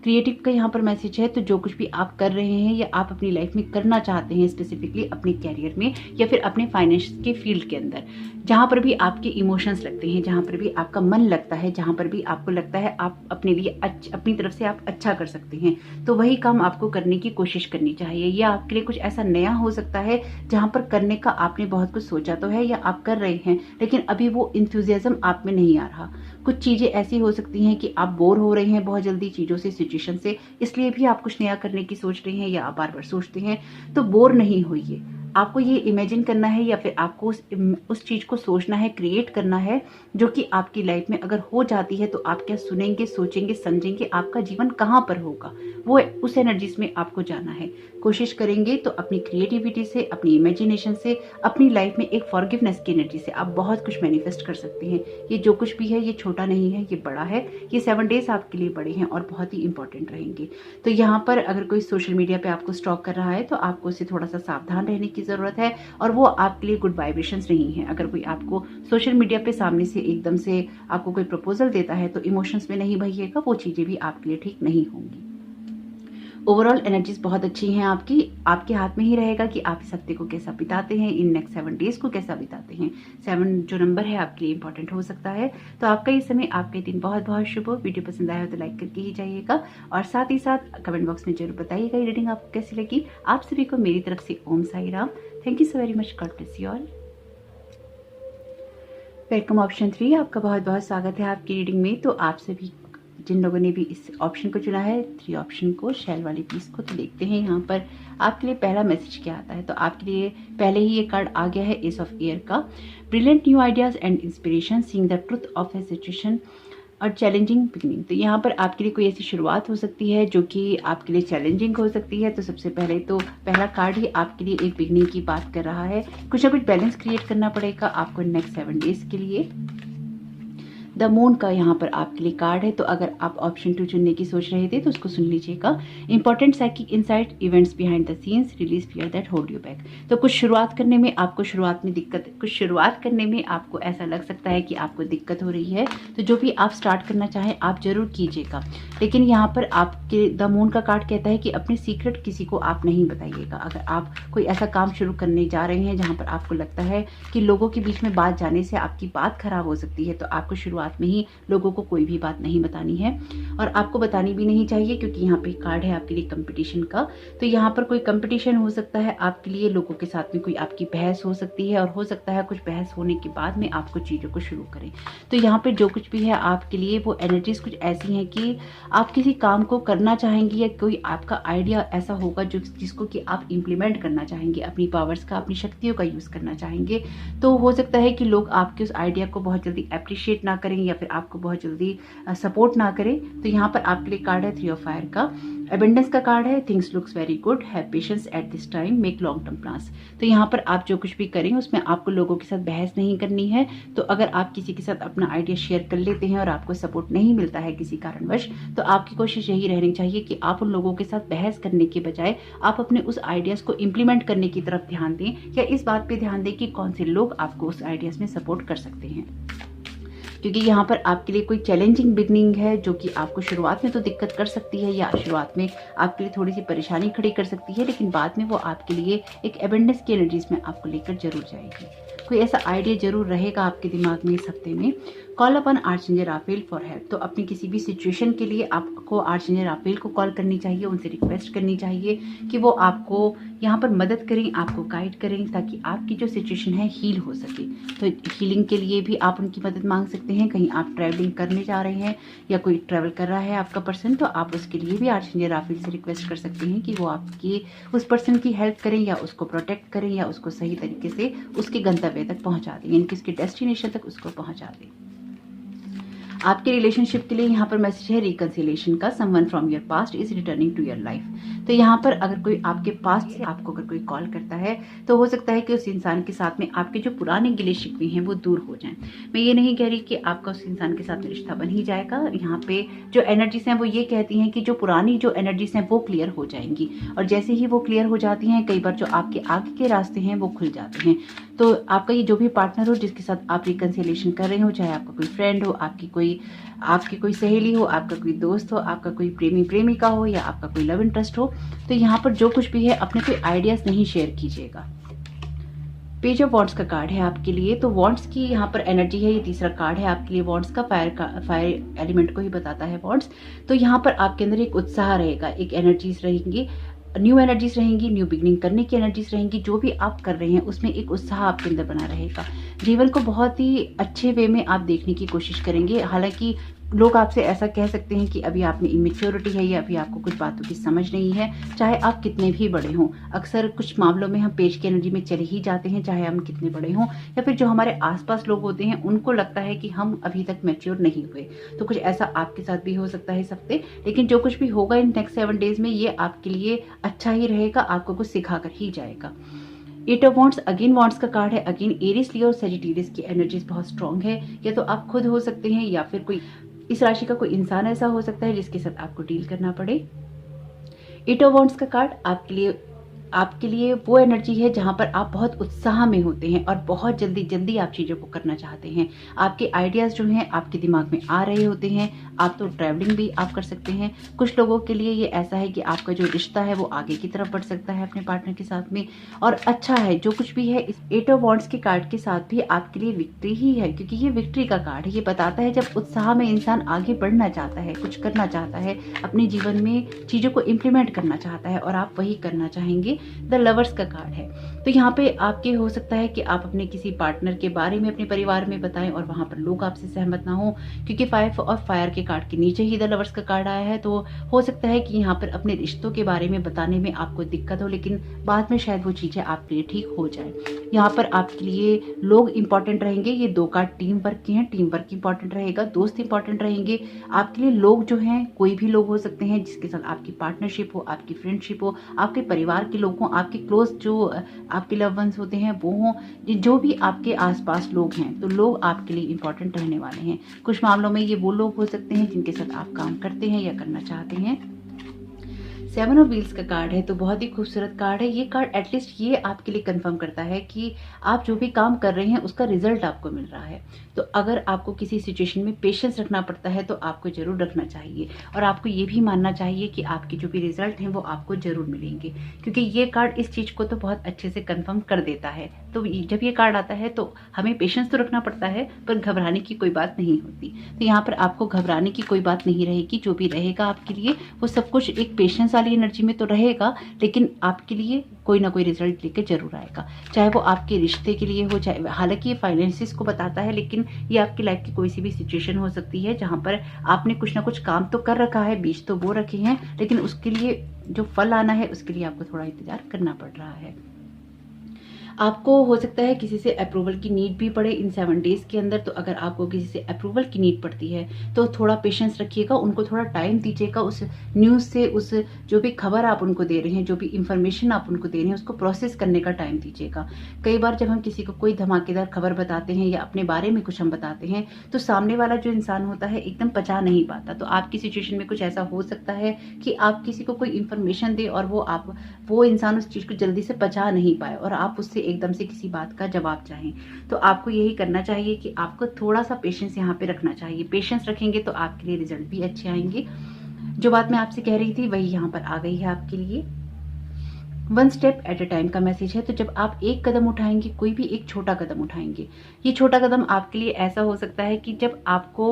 क्रिएटिव का यहाँ पर मैसेज है। तो जो कुछ भी आप कर रहे हैं या आप अपनी लाइफ में करना चाहते हैं, स्पेसिफिकली अपने कैरियर में या फिर अपने फाइनेंस के फील्ड के अंदर, जहाँ पर भी आपके इमोशंस लगते हैं, जहाँ पर भी आपका मन लगता है, जहाँ पर भी आपको लगता है आप अपने लिए अपनी तरफ से आप अच्छा कर सकते हैं, तो वही काम आपको करने की कोशिश करनी चाहिए। या आपके लिए कुछ ऐसा नया हो सकता है जहाँ पर करने का आपने बहुत कुछ सोचा तो है या आप कर रहे हैं लेकिन अभी वो इंथुजियाज्म आप में नहीं आ रहा। कुछ चीजें ऐसी हो सकती हैं कि आप बोर हो रहे हैं बहुत जल्दी चीजों से, सिचुएशन से, इसलिए भी आप कुछ नया करने की सोच रहे हैं या आप बार बार सोचते हैं। तो बोर नहीं होइए। आपको ये इमेजिन करना है या फिर आपको उस चीज को सोचना है, क्रिएट करना है जो कि आपकी लाइफ में अगर हो जाती है तो आप क्या सुनेंगे, सोचेंगे, समझेंगे, आपका जीवन कहाँ पर होगा, वो उस एनर्जीज में आपको जाना है। कोशिश करेंगे तो अपनी क्रिएटिविटी से, अपनी इमेजिनेशन से, अपनी लाइफ में एक फॉरगिवनेस की एनर्जी से आप बहुत कुछ मैनिफेस्ट कर सकते हैं। ये जो कुछ भी है ये छोटा नहीं है, ये बड़ा है। ये 7 डेज आपके लिए बड़े हैं और बहुत ही इंपॉर्टेंट रहेंगे। तो यहाँ पर अगर कोई सोशल मीडिया पे आपको स्टॉक कर रहा है तो आपको उससे थोड़ा सा सावधान रहने की जरूरत है और वो आपके लिए गुड वाइब्रेशंस नहीं है। अगर कोई आपको सोशल मीडिया पे सामने से एकदम से आपको कोई प्रपोजल देता है तो इमोशंस में नहीं भइएगा, वो चीजें भी आपके लिए ठीक नहीं होंगी। ओवरऑल एनर्जीज बहुत अच्छी हैं आपकी। आपके हाथ में ही रहेगा कि आप इस हफ्ते को कैसा बिताते हैं, इन नेक्स्ट 7 डेज को कैसा बिताते हैं। 7 जो नंबर है आपके लिए इंपॉर्टेंट हो सकता है। तो आपका ये समय, आपके दिन बहुत बहुत शुभ हो। वीडियो पसंद आया हो तो लाइक करके ही जाइएगा और साथ ही साथ कमेंट बॉक्स में जरूर बताइएगा ये रीडिंग आपको कैसी लगी। आप सभी को मेरी तरफ से Om Sai Ram. Thank you so very much. God bless you all. Welcome option 3, आपका बहुत बहुत स्वागत है आपकी रीडिंग में। तो आप सभी जिन लोगों ने भी इस ऑप्शन को चुना है, 3 ऑप्शन को, शेल वाली पीस को, तो देखते हैं यहाँ पर आपके लिए पहला मैसेज क्या आता है। तो आपके लिए पहले ही ये कार्ड आ गया है, एस ऑफ एयर का। Brilliant new ideas and inspiration, seeing the truth of A situation, और चैलेंजिंग बिगनिंग। तो यहाँ पर आपके लिए कोई ऐसी शुरुआत हो सकती है जो कि आपके लिए चैलेंजिंग हो सकती है। तो सबसे पहले तो पहला कार्ड ही आपके लिए एक बिगनिंग की बात कर रहा है। कुछ ना कुछ बैलेंस क्रिएट करना पड़ेगा आपको नेक्स्ट 7 डेज के लिए। द मून का यहाँ पर आपके लिए कार्ड है, तो अगर आप ऑप्शन 2 चुनने की सोच रहे थे तो उसको सुन लीजिएगा। Important psychic insight, events behind the scenes, release fear that hold you back. तो कुछ शुरुआत करने में आपको शुरुआत करने में आपको ऐसा लग सकता है कि आपको दिक्कत हो रही है। तो जो भी आप स्टार्ट करना चाहें आप जरूर कीजिएगा, लेकिन यहाँ पर आपके द मून का कार्ड कहता है कि अपने सीक्रेट किसी को आप नहीं बताइएगा। अगर आप कोई ऐसा काम शुरू करने जा रहे हैं जहाँ पर आपको लगता है कि लोगों के बीच में बात जाने से आपकी बात खराब हो सकती है, तो आपको शुरुआत में ही लोगों को कोई भी बात नहीं बतानी है और आपको बतानी भी नहीं चाहिए, क्योंकि यहाँ पे कार्ड है आपके लिए कंपटीशन का। तो यहाँ पर कोई कंपटीशन हो सकता है आपके लिए, लोगों के साथ में कोई आपकी बहस हो सकती है और हो सकता है कुछ बहस होने के बाद में आपको चीज़ों को शुरू करें। तो यहाँ पे जो कुछ भी है आपके लिए वो एनर्जीज कुछ ऐसी हैं कि आप किसी काम को करना चाहेंगे या कोई आपका आइडिया ऐसा होगा जिसको कि आप इम्प्लीमेंट करना चाहेंगे, अपनी पावर्स का, अपनी शक्तियों का यूज़ करना चाहेंगे। तो हो सकता है कि लोग आपके उस आइडिया को बहुत जल्दी अप्रिशिएट ना करें या फिर आपको बहुत जल्दी सपोर्ट ना करें। तो यहाँ पर आपके लिए कार्ड है 3 ऑफ फायर का। अबेंडेंस का कार्ड है, things looks very good, have patience at this time, make long term plans. तो यहाँ पर आप जो कुछ भी करें उसमें आपको लोगों के साथ बहस नहीं करनी है। तो अगर आप किसी के साथ अपना आइडिया शेयर कर लेते हैं और आपको सपोर्ट नहीं मिलता है किसी कारणवश, तो आपकी कोशिश यही रहनी चाहिए कि आप उन लोगों के साथ बहस करने के बजाय आप अपने उस आइडियाज़ को इम्प्लीमेंट करने की तरफ ध्यान दें, या इस बात पे ध्यान दें कि कौन से लोग आपको उस आइडियाज़ में सपोर्ट कर सकते हैं। क्योंकि यहाँ पर आपके लिए कोई चैलेंजिंग बिगनिंग है जो कि आपको शुरुआत में तो दिक्कत कर सकती है या शुरुआत में आपके लिए थोड़ी सी परेशानी खड़ी कर सकती है, लेकिन बाद में वो आपके लिए एक एबेंडेंस की एनर्जीज में आपको लेकर जरूर जाएगी। कोई ऐसा आइडिया जरूर रहेगा आपके दिमाग में इस हफ्ते में। Call upon archangel Raphael for help. तो अपनी किसी भी सिचुएशन के लिए आपको आर्चएंजल राफेल को कॉल करनी चाहिए, उनसे रिक्वेस्ट करनी चाहिए कि वो आपको यहाँ पर मदद करें, आपको गाइड करें, ताकि आपकी जो सिचुएशन है हील हो सके। तो हीलिंग के लिए भी आप उनकी मदद मांग सकते हैं। कहीं आप ट्रैवलिंग करने जा रहे हैं या कोई ट्रैवल कर रहा है आपका पर्सन, तो आप उसके लिए भी आर्चएंजल राफेल से रिक्वेस्ट कर सकते हैं कि वो आपकी उस पर्सन की हेल्प करें या उसको प्रोटेक्ट करें या उसको सही तरीके से उसके गंतव्य तक पहुँचा दें, यानी कि उसके डेस्टिनेशन तक उसको पहुँचा दें। आपके रिलेशनशिप के लिए यहाँ पर मैसेज है रिकंसिलिएशन का। Someone from your past is returning to your life. तो यहाँ पर अगर कोई आपके पास्ट से आपको अगर कोई कॉल करता है तो हो सकता है कि उस इंसान के साथ में आपके जो पुराने गिले शिकवे हैं वो दूर हो जाएं। मैं ये नहीं कह रही कि आपका उस इंसान के साथ में रिश्ता बन ही जाएगा। यहाँ पे जो एनर्जीज हैं वो ये कहती हैं कि जो पुरानी जो एनर्जीज हैं वो क्लियर हो जाएंगी, और जैसे ही वो क्लियर हो जाती हैं कई बार जो आपके आगे के रास्ते हैं वो खुल जाते हैं। तो आपका ये जो भी पार्टनर हो जिसके साथ आप रिकंसिलिएशन कर रहे हो, चाहे आपका कोई फ्रेंड हो, आपकी कोई सहेली हो, आपका कोई दोस्त हो, आपका कोई प्रेमी प्रेमिका हो या आपका कोई लव इंटरेस्ट हो, तो यहाँ पर जो कुछ भी है अपने कोई आइडियाज नहीं शेयर कीजिएगा। पेज ऑफ वॉन्ड्स का कार्ड है आपके लिए। तो वॉन्ड्स की यहाँ पर एनर्जी है, ये तीसरा कार्ड है आपके लिए वॉन्ड्स का। फायर एलिमेंट को ही बताता है वॉन्ड्स। तो यहाँ पर आपके अंदर एक उत्साह रहेगा, एक एनर्जीज रहेंगी, न्यू एनर्जीज रहेंगी, न्यू बिगनिंग करने की एनर्जीज रहेंगी। जो भी आप कर रहे हैं उसमें एक उत्साह आपके अंदर बना रहेगा। जीवन को बहुत ही अच्छे वे में आप देखने की कोशिश करेंगे। हालांकि लोग आपसे ऐसा कह सकते हैं कि अभी आप में इमेच्योरिटी है या अभी आपको कुछ बातों की समझ नहीं है, चाहे आप कितने भी बड़े हों। अक्सर कुछ मामलों में हम पेज की एनर्जी में चले ही जाते हैं, चाहे हम कितने बड़े हों, या फिर जो हमारे आसपास लोग होते हैं उनको लगता है कि हम अभी तक मैच्योर नहीं हुए। तो कुछ ऐसा आपके साथ भी हो सकता है इस हफ्ते, लेकिन जो कुछ भी होगा इन नेक्स्ट 7 डेज में ये आपके लिए अच्छा ही रहेगा, आपको कुछ सिखा कर ही जाएगा। 8 ऑफ वॉन्ड्स अगेन वॉन्ड्स का कार्ड है। अगेन एरिस, लियो और सेजिटेरियस की एनर्जीज बहुत स्ट्रॉन्ग है। या तो आप खुद हो सकते हैं या फिर कोई इस राशि का कोई इंसान ऐसा हो सकता है जिसके साथ आपको डील करना पड़े। 8 ऑफ वॉन्ड्स का कार्ड आपके लिए वो एनर्जी है जहां पर आप बहुत उत्साह में होते हैं और बहुत जल्दी जल्दी आप चीज़ों को करना चाहते हैं। आपके आइडियाज़ जो हैं आपके दिमाग में आ रहे होते हैं। आप तो ट्रैवलिंग भी आप कर सकते हैं। कुछ लोगों के लिए ये ऐसा है कि आपका जो रिश्ता है वो आगे की तरफ बढ़ सकता है अपने पार्टनर के साथ में, और अच्छा है जो कुछ भी है। इस 8 ऑफ वॉन्ड्स के कार्ड के साथ भी आपके लिए विक्ट्री ही है, क्योंकि ये विक्ट्री का कार्ड है। ये बताता है जब उत्साह में इंसान आगे बढ़ना चाहता है, कुछ करना चाहता है, अपने जीवन में चीज़ों को इम्प्लीमेंट करना चाहता है और आप वही करना चाहेंगे, द लवर्स का कार्ड है। तो यहाँ पे आपके हो सकता है कि आप अपने किसी पार्टनर के बारे में अपने परिवार में बताएं और वहां पर लोग आपसे सहमत ना हो, क्योंकि 5 और फायर के कार्ड के नीचे ही द लवर्स का कार्ड आया है। तो हो सकता है कि यहाँ पर अपने रिश्तों के बारे में बताने में आपको दिक्कत हो, लेकिन बाद में शायद वो चीजें आपके लिए ठीक हो जाए। यहाँ पर आपके लिए लोग इंपॉर्टेंट रहेंगे। ये 2 कार्ड टीम वर्क के हैं, टीम वर्क इंपॉर्टेंट रहेगा, दोस्त इंपॉर्टेंट रहेंगे आपके लिए। लोग जो हैं कोई भी लोग हो सकते हैं जिसके साथ आपकी पार्टनरशिप हो, आपकी फ्रेंडशिप हो, आपके परिवार के लोग हों, आपके क्लोज जो आपके लव वंस होते हैं वो हों, जो भी आपके आसपास लोग हैं, तो लोग आपके लिए इंपॉर्टेंट रहने वाले हैं। कुछ मामलों में ये वो लोग हो सकते हैं जिनके साथ आप काम करते हैं या करना चाहते हैं। 7 ऑफ व्हील्स का कार्ड है, तो बहुत ही खूबसूरत कार्ड है। ये कार्ड एटलीस्ट ये आपके लिए कंफर्म करता है कि आप जो भी काम कर रहे हैं उसका रिजल्ट आपको मिल रहा है। तो अगर आपको किसी सिचुएशन में पेशेंस रखना पड़ता है तो आपको जरूर रखना चाहिए, और आपको ये भी मानना चाहिए कि आपके जो भी रिजल्ट हैं वो आपको जरूर मिलेंगे, क्योंकि ये कार्ड इस चीज को तो बहुत अच्छे से कंफर्म कर देता है। तो जब ये कार्ड आता है तो हमें पेशेंस तो रखना पड़ता है, पर घबराने की कोई बात नहीं होती। तो यहाँ पर आपको घबराने की कोई बात नहीं रहेगी। जो भी रहेगा आपके लिए वो सब कुछ एक पेशेंस वाली एनर्जी में तो रहेगा, लेकिन आपके लिए कोई ना कोई रिजल्ट लेके जरूर आएगा, चाहे वो आपके रिश्ते के लिए हो, चाहे हालांकि ये फाइनेंसिस को बताता है, लेकिन ये आपकी लाइफ की कोई सी भी सिचुएशन हो सकती है जहां पर आपने कुछ ना कुछ काम तो कर रखा है, बीज तो बो रखे हैं, लेकिन उसके लिए जो फल आना है उसके लिए आपको थोड़ा इंतजार करना पड़ रहा है। आपको हो सकता है किसी से अप्रूवल की नीड भी पड़े इन 7 डेज के अंदर। तो अगर आपको किसी से अप्रूवल की नीड पड़ती है तो थोड़ा पेशेंस रखिएगा, उनको थोड़ा टाइम दीजिएगा। उस न्यूज़ से, उस जो भी खबर आप उनको दे रहे हैं, जो भी इंफॉर्मेशन आप उनको दे रहे हैं, उसको प्रोसेस करने का टाइम दीजिएगा। कई बार जब हम किसी को कोई धमाकेदार खबर बताते हैं या अपने बारे में कुछ हम बताते हैं तो सामने वाला जो इंसान होता है एकदम पचा नहीं पाता। तो आपकी सिचुएशन में कुछ ऐसा हो सकता है कि आप किसी को कोई इंफॉर्मेशन दे और वो इंसान उस चीज को जल्दी से पचा नहीं पाए और आप उससे एकदम से किसी बात का जवाब चाहें। तो आपको यही करना चाहिए कि आपको थोड़ा सा पेशेंस यहाँ पे रखना चाहिए। पेशेंस रखेंगे तो आपके लिए रिजल्ट भी अच्छे आएंगे। जो बात मैं आपसे कह रही थी वही यहाँ पर आ गई है आपके लिए। 1 स्टेप एट अ टाइम का मैसेज है। तो जब आप एक कदम उठाएंगे, कोई भी एक छोटा कदम उठाएंगे, ये छोटा कदम आपके लिए ऐसा हो सकता है कि जब आपको,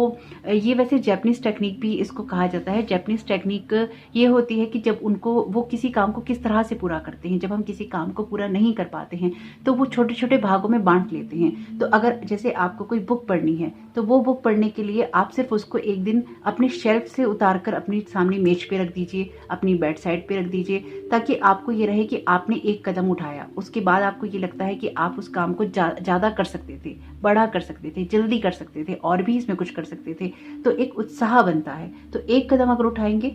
ये वैसे जैपनीज टेक्निक भी इसको कहा जाता है। जैपनीज टेक्निक ये होती है कि जब वो किसी काम को किस तरह से पूरा करते हैं। जब हम किसी काम को पूरा नहीं कर पाते हैं तो वो छोटे छोटे भागों में बांट लेते हैं। तो अगर जैसे आपको कोई बुक पढ़नी है तो वो बुक पढ़ने के लिए आप सिर्फ उसको एक दिन अपने शेल्फ से उतार कर अपने सामने मेज पे रख दीजिए, अपनी बेड साइड पे रख दीजिए, ताकि आपको ये रहे कि आपने एक कदम उठाया। उसके बाद आपको ये लगता है कि आप उस काम को ज्यादा कर सकते थे, बड़ा कर सकते थे, जल्दी कर सकते थे, और भी इसमें कुछ कर सकते थे। तो एक उत्साह बनता है। तो एक कदम अगर उठाएंगे,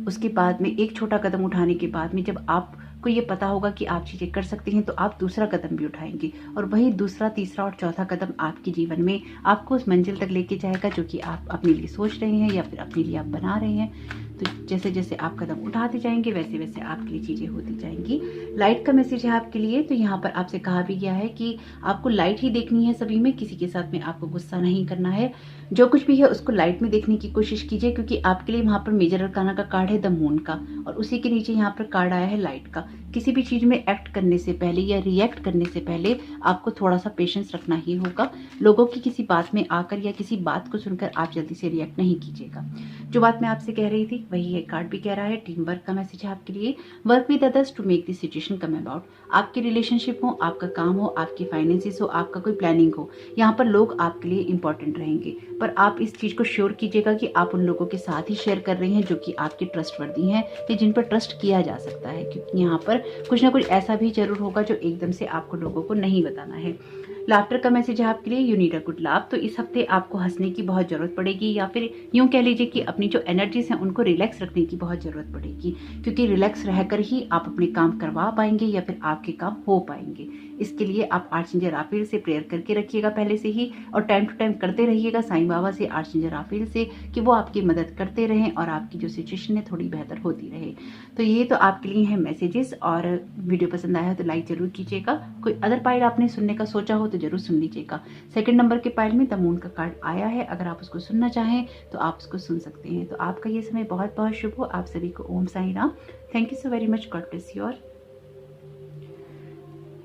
उसके बाद में एक छोटा कदम उठाने के बाद में जब आपको ये पता होगा कि आप चीजें कर सकते हैं तो आप दूसरा कदम भी उठाएंगे, और वही दूसरा, तीसरा और चौथा कदम आपके जीवन में आपको उस मंजिल तक लेके जाएगा जो कि आप अपने लिए सोच रहे हैं या फिर अपने लिए आप बना रहे हैं। तो जैसे जैसे आप कदम उठाते जाएंगे वैसे वैसे आपके लिए चीजें होती जाएंगी। लाइट का मैसेज है आपके लिए। तो यहाँ पर आपसे कहा भी गया है कि आपको लाइट ही देखनी है सभी में, किसी के साथ में आपको गुस्सा नहीं करना है। जो कुछ भी है उसको लाइट में देखने की कोशिश कीजिए, क्योंकि आपके लिए वहां पर मेजर अरकाना का कार्ड है द मून का, और उसी के नीचे यहाँ पर कार्ड आया है लाइट का। किसी भी चीज में एक्ट करने से पहले या रिएक्ट करने से पहले आपको थोड़ा सा पेशेंस रखना ही होगा। लोगों की किसी बात में आकर या किसी बात को सुनकर आप जल्दी से रिएक्ट नहीं कीजिएगा। जो बात मैं आपसे कह रही थी वही है कार्ड भी कह रहा है। टीम वर्क का मैसेज है आपके लिए। Work with others to make this situation come about. आपकी रिलेशनशिप हो, आपका काम हो, आपकी फाइनेंसिस हो, आपका कोई प्लानिंग हो, यहाँ पर लोग आपके लिए इंपॉर्टेंट रहेंगे। पर आप इस चीज को श्योर कीजिएगा कि आप उन लोगों के साथ ही शेयर कर रहे हैं जो कि आपके ट्रस्टवर्दी हैं या जिन पर ट्रस्ट किया जा सकता है, क्योंकि यहाँ पर कुछ ना कुछ ऐसा भी जरूर होगा जो एकदम से आपको लोगों को नहीं बताना है। लाफ्टर का मैसेज है आपके लिए। You need a good laugh. तो इस हफ्ते आपको हंसने की बहुत जरूरत पड़ेगी, या फिर यूं कह लीजिए कि अपनी जो एनर्जीज हैं उनको रिलैक्स रखने की बहुत जरूरत पड़ेगी, क्योंकि रिलैक्स रहकर ही आप अपने काम करवा पाएंगे या फिर आपके काम हो पाएंगे। इसके लिए आप आर्चेंजल राफेल से प्रेयर करके रखिएगा पहले से ही, और टाइम टू टाइम करते रहिएगा साईं बाबा से, आर्चेंजल राफेल से, कि वो आपकी मदद करते रहें और आपकी जो सिचुएशन है थोड़ी बेहतर होती रहे। तो ये तो आपके लिए है मैसेजेस, और वीडियो पसंद आया है तो लाइक जरूर कीजिएगा। कोई अदर पाइल आपने सुनने का सोचा हो तो जरूर सुन लीजिएगा। सेकंड नंबर के पाइल में द मून का कार्ड आया है। अगर आप उसको सुनना चाहें तो आप उसको सुन सकते हैं। तो आपका ये समय बहुत बहुत शुभ हो। आप सभी को Om Sai Ram. Thank you so very much. God bless you all.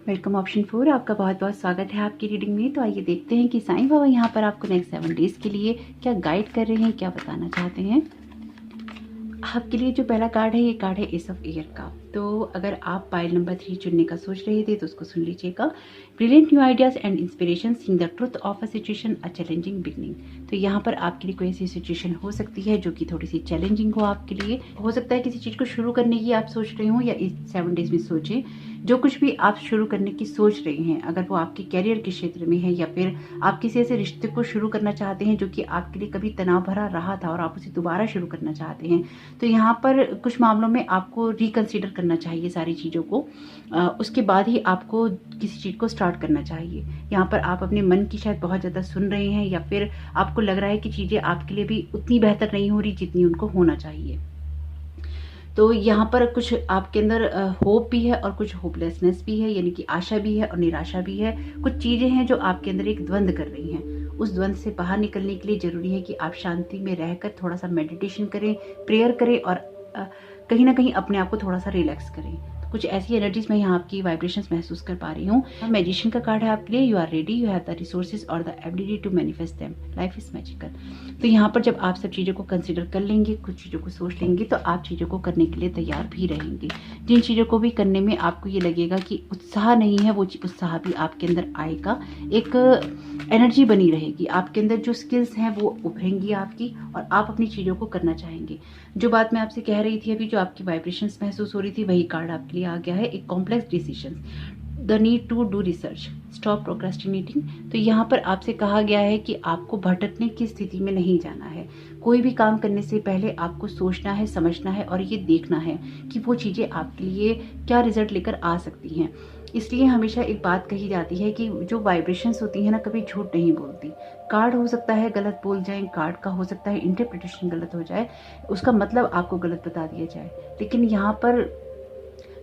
Welcome option 4, आपका बहुत बहुत स्वागत है आपकी रीडिंग में। तो आइए देखते हैं कि साईं बाबा यहाँ पर आपको नेक्स्ट 7 डेज के लिए क्या गाइड कर रहे हैं, क्या बताना चाहते हैं। आपके लिए जो पहला कार्ड है ये कार्ड है एस ऑफ एयर का। तो अगर आप पाइल नंबर 3 चुनने का सोच रहे थे तो उसको सुन लीजिएगा। Brilliant new ideas and inspiration, seeing the truth of a situation, a challenging beginning. तो यहाँ पर आपके लिए कोई ऐसी सिचुएशन हो सकती है जो कि थोड़ी सी चैलेंजिंग हो आपके लिए। हो सकता है किसी चीज़ को शुरू करने की आप सोच रहे हो या इस 7 डेज में सोचें। जो कुछ भी आप शुरू करने की सोच रहे हैं, अगर वो आपके कैरियर के क्षेत्र में है या फिर आप किसी ऐसे रिश्ते को शुरू करना चाहते हैं जो कि आपके लिए कभी तनाव भरा रहा था और आप उसे दोबारा शुरू करना चाहते हैं, तो यहाँ पर कुछ मामलों में आपको रिकंसीडर करना चाहिए सारी चीज़ों को। उसके बाद ही आपको किसी चीज़ को स्टार्ट करना चाहिए। यहाँ पर आप अपने मन की शायद बहुत ज़्यादा सुन रहे हैं या फिर आपको लग रहा है कि चीज़ें आपके लिए भी उतनी बेहतर नहीं हो रही जितनी उनको होना चाहिए। तो यहाँ पर कुछ आपके अंदर होप भी है और कुछ होपलेसनेस भी है, यानी कि आशा भी है और निराशा भी है। कुछ चीज़ें हैं जो आपके अंदर एक द्वंद्व कर रही हैं। उस द्वंद्व से बाहर निकलने के लिए ज़रूरी है कि आप शांति में रहकर थोड़ा सा मेडिटेशन करें, प्रेयर करें और कहीं ना कहीं अपने आप को थोड़ा सा रिलैक्स करें। कुछ ऐसी एनर्जीज में यहाँ आपकी वाइब्रेशंस महसूस कर पा रही हूँ। मैजिशियन का कार्ड है आपके लिए। You are ready, you have the resources और the ability to manifest them, life is magical. तो यहाँ पर जब आप सब चीज़ों को कंसिडर कर लेंगे, कुछ चीज़ों को सोच लेंगे, तो आप चीज़ों को करने के लिए तैयार भी रहेंगे। जिन चीज़ों को भी करने में आपको ये लगेगा कि उत्साह नहीं है, वो उत्साह भी आपके अंदर आएगा। एक एनर्जी बनी रहेगी आपके अंदर, जो स्किल्स हैं वो उभरेंगी आपकी और आप अपनी चीज़ों को करना चाहेंगे। जो बात मैं आपसे कह रही थी अभी, जो आपकी वाइब्रेशंस महसूस हो रही थी, वही कार्ड आपके लिए आ गया है। एक complex decision, the need to do research, stop procrastinating. तो यहाँ पर आपसे कहा गया है कि आपको भटकने की स्थिति में नहीं जाना है। कोई भी काम करने से पहले आपको सोचना है, समझना है और ये देखना है कि वो चीज़ें आपके लिए क्या रिजल्ट लेकर आ सकती हैं। इसलिए हमेशा एक बात कही जाती है कि जो वाइब्रेशंस होती हैं ना, कभी झूठ नहीं बोलती। कार्ड हो सकता है गलत बोल जाए, कार्ड का हो सकता है इंटरप्रिटेशन गलत हो जाए, उसका मतलब आपको गलत बता दिया जाए, लेकिन यहाँ पर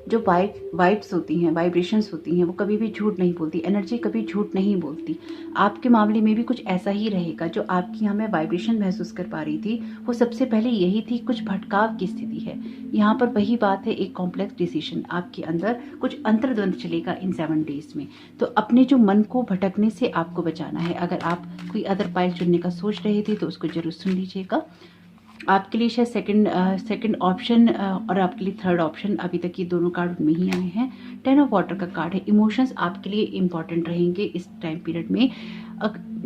जो वाइब्स होती हैं, वाइब्रेशंस होती हैं, वो कभी भी झूठ नहीं बोलती। एनर्जी कभी झूठ नहीं बोलती। आपके मामले में भी कुछ ऐसा ही रहेगा। जो आपकी यहाँ मैं वाइब्रेशन महसूस कर पा रही थी, वो सबसे पहले यही थी, कुछ भटकाव की स्थिति है। यहाँ पर वही बात है, एक कॉम्प्लेक्स डिसीजन आपके अंदर, कुछ अंतर्द्वंद चलेगा इन 7 डेज में। तो अपने जो मन को भटकने से आपको बचाना है। अगर आप कोई अदर पाइल चुनने का सोच रहे थे तो उसको जरूर सुन लीजिएगा। आपके लिए शायद सेकंड ऑप्शन और आपके लिए थर्ड ऑप्शन, अभी तक ये दोनों कार्ड उनमें ही आए हैं। 10 ऑफ वाटर का कार्ड है। इमोशंस आपके लिए इंपॉर्टेंट रहेंगे इस टाइम पीरियड में।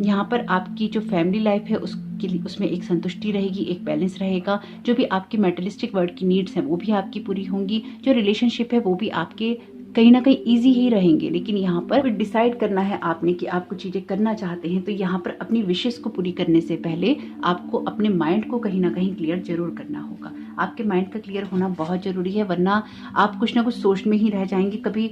यहाँ पर आपकी जो फैमिली लाइफ है उसके लिए, उसमें एक संतुष्टि रहेगी, एक बैलेंस रहेगा। जो भी आपकी मेटेरियलिस्टिक वर्ल्ड की नीड्स हैं वो भी आपकी पूरी होंगी। जो रिलेशनशिप है वो भी आपके कहीं ना कहीं इजी ही रहेंगे। लेकिन यहाँ पर डिसाइड करना है आपने कि आप कुछ चीज़ें करना चाहते हैं, तो यहाँ पर अपनी विशेष को पूरी करने से पहले आपको अपने माइंड को कहीं ना कहीं क्लियर जरूर करना होगा। आपके माइंड का क्लियर होना बहुत ज़रूरी है, वरना आप कुछ ना कुछ सोच में ही रह जाएंगे। कभी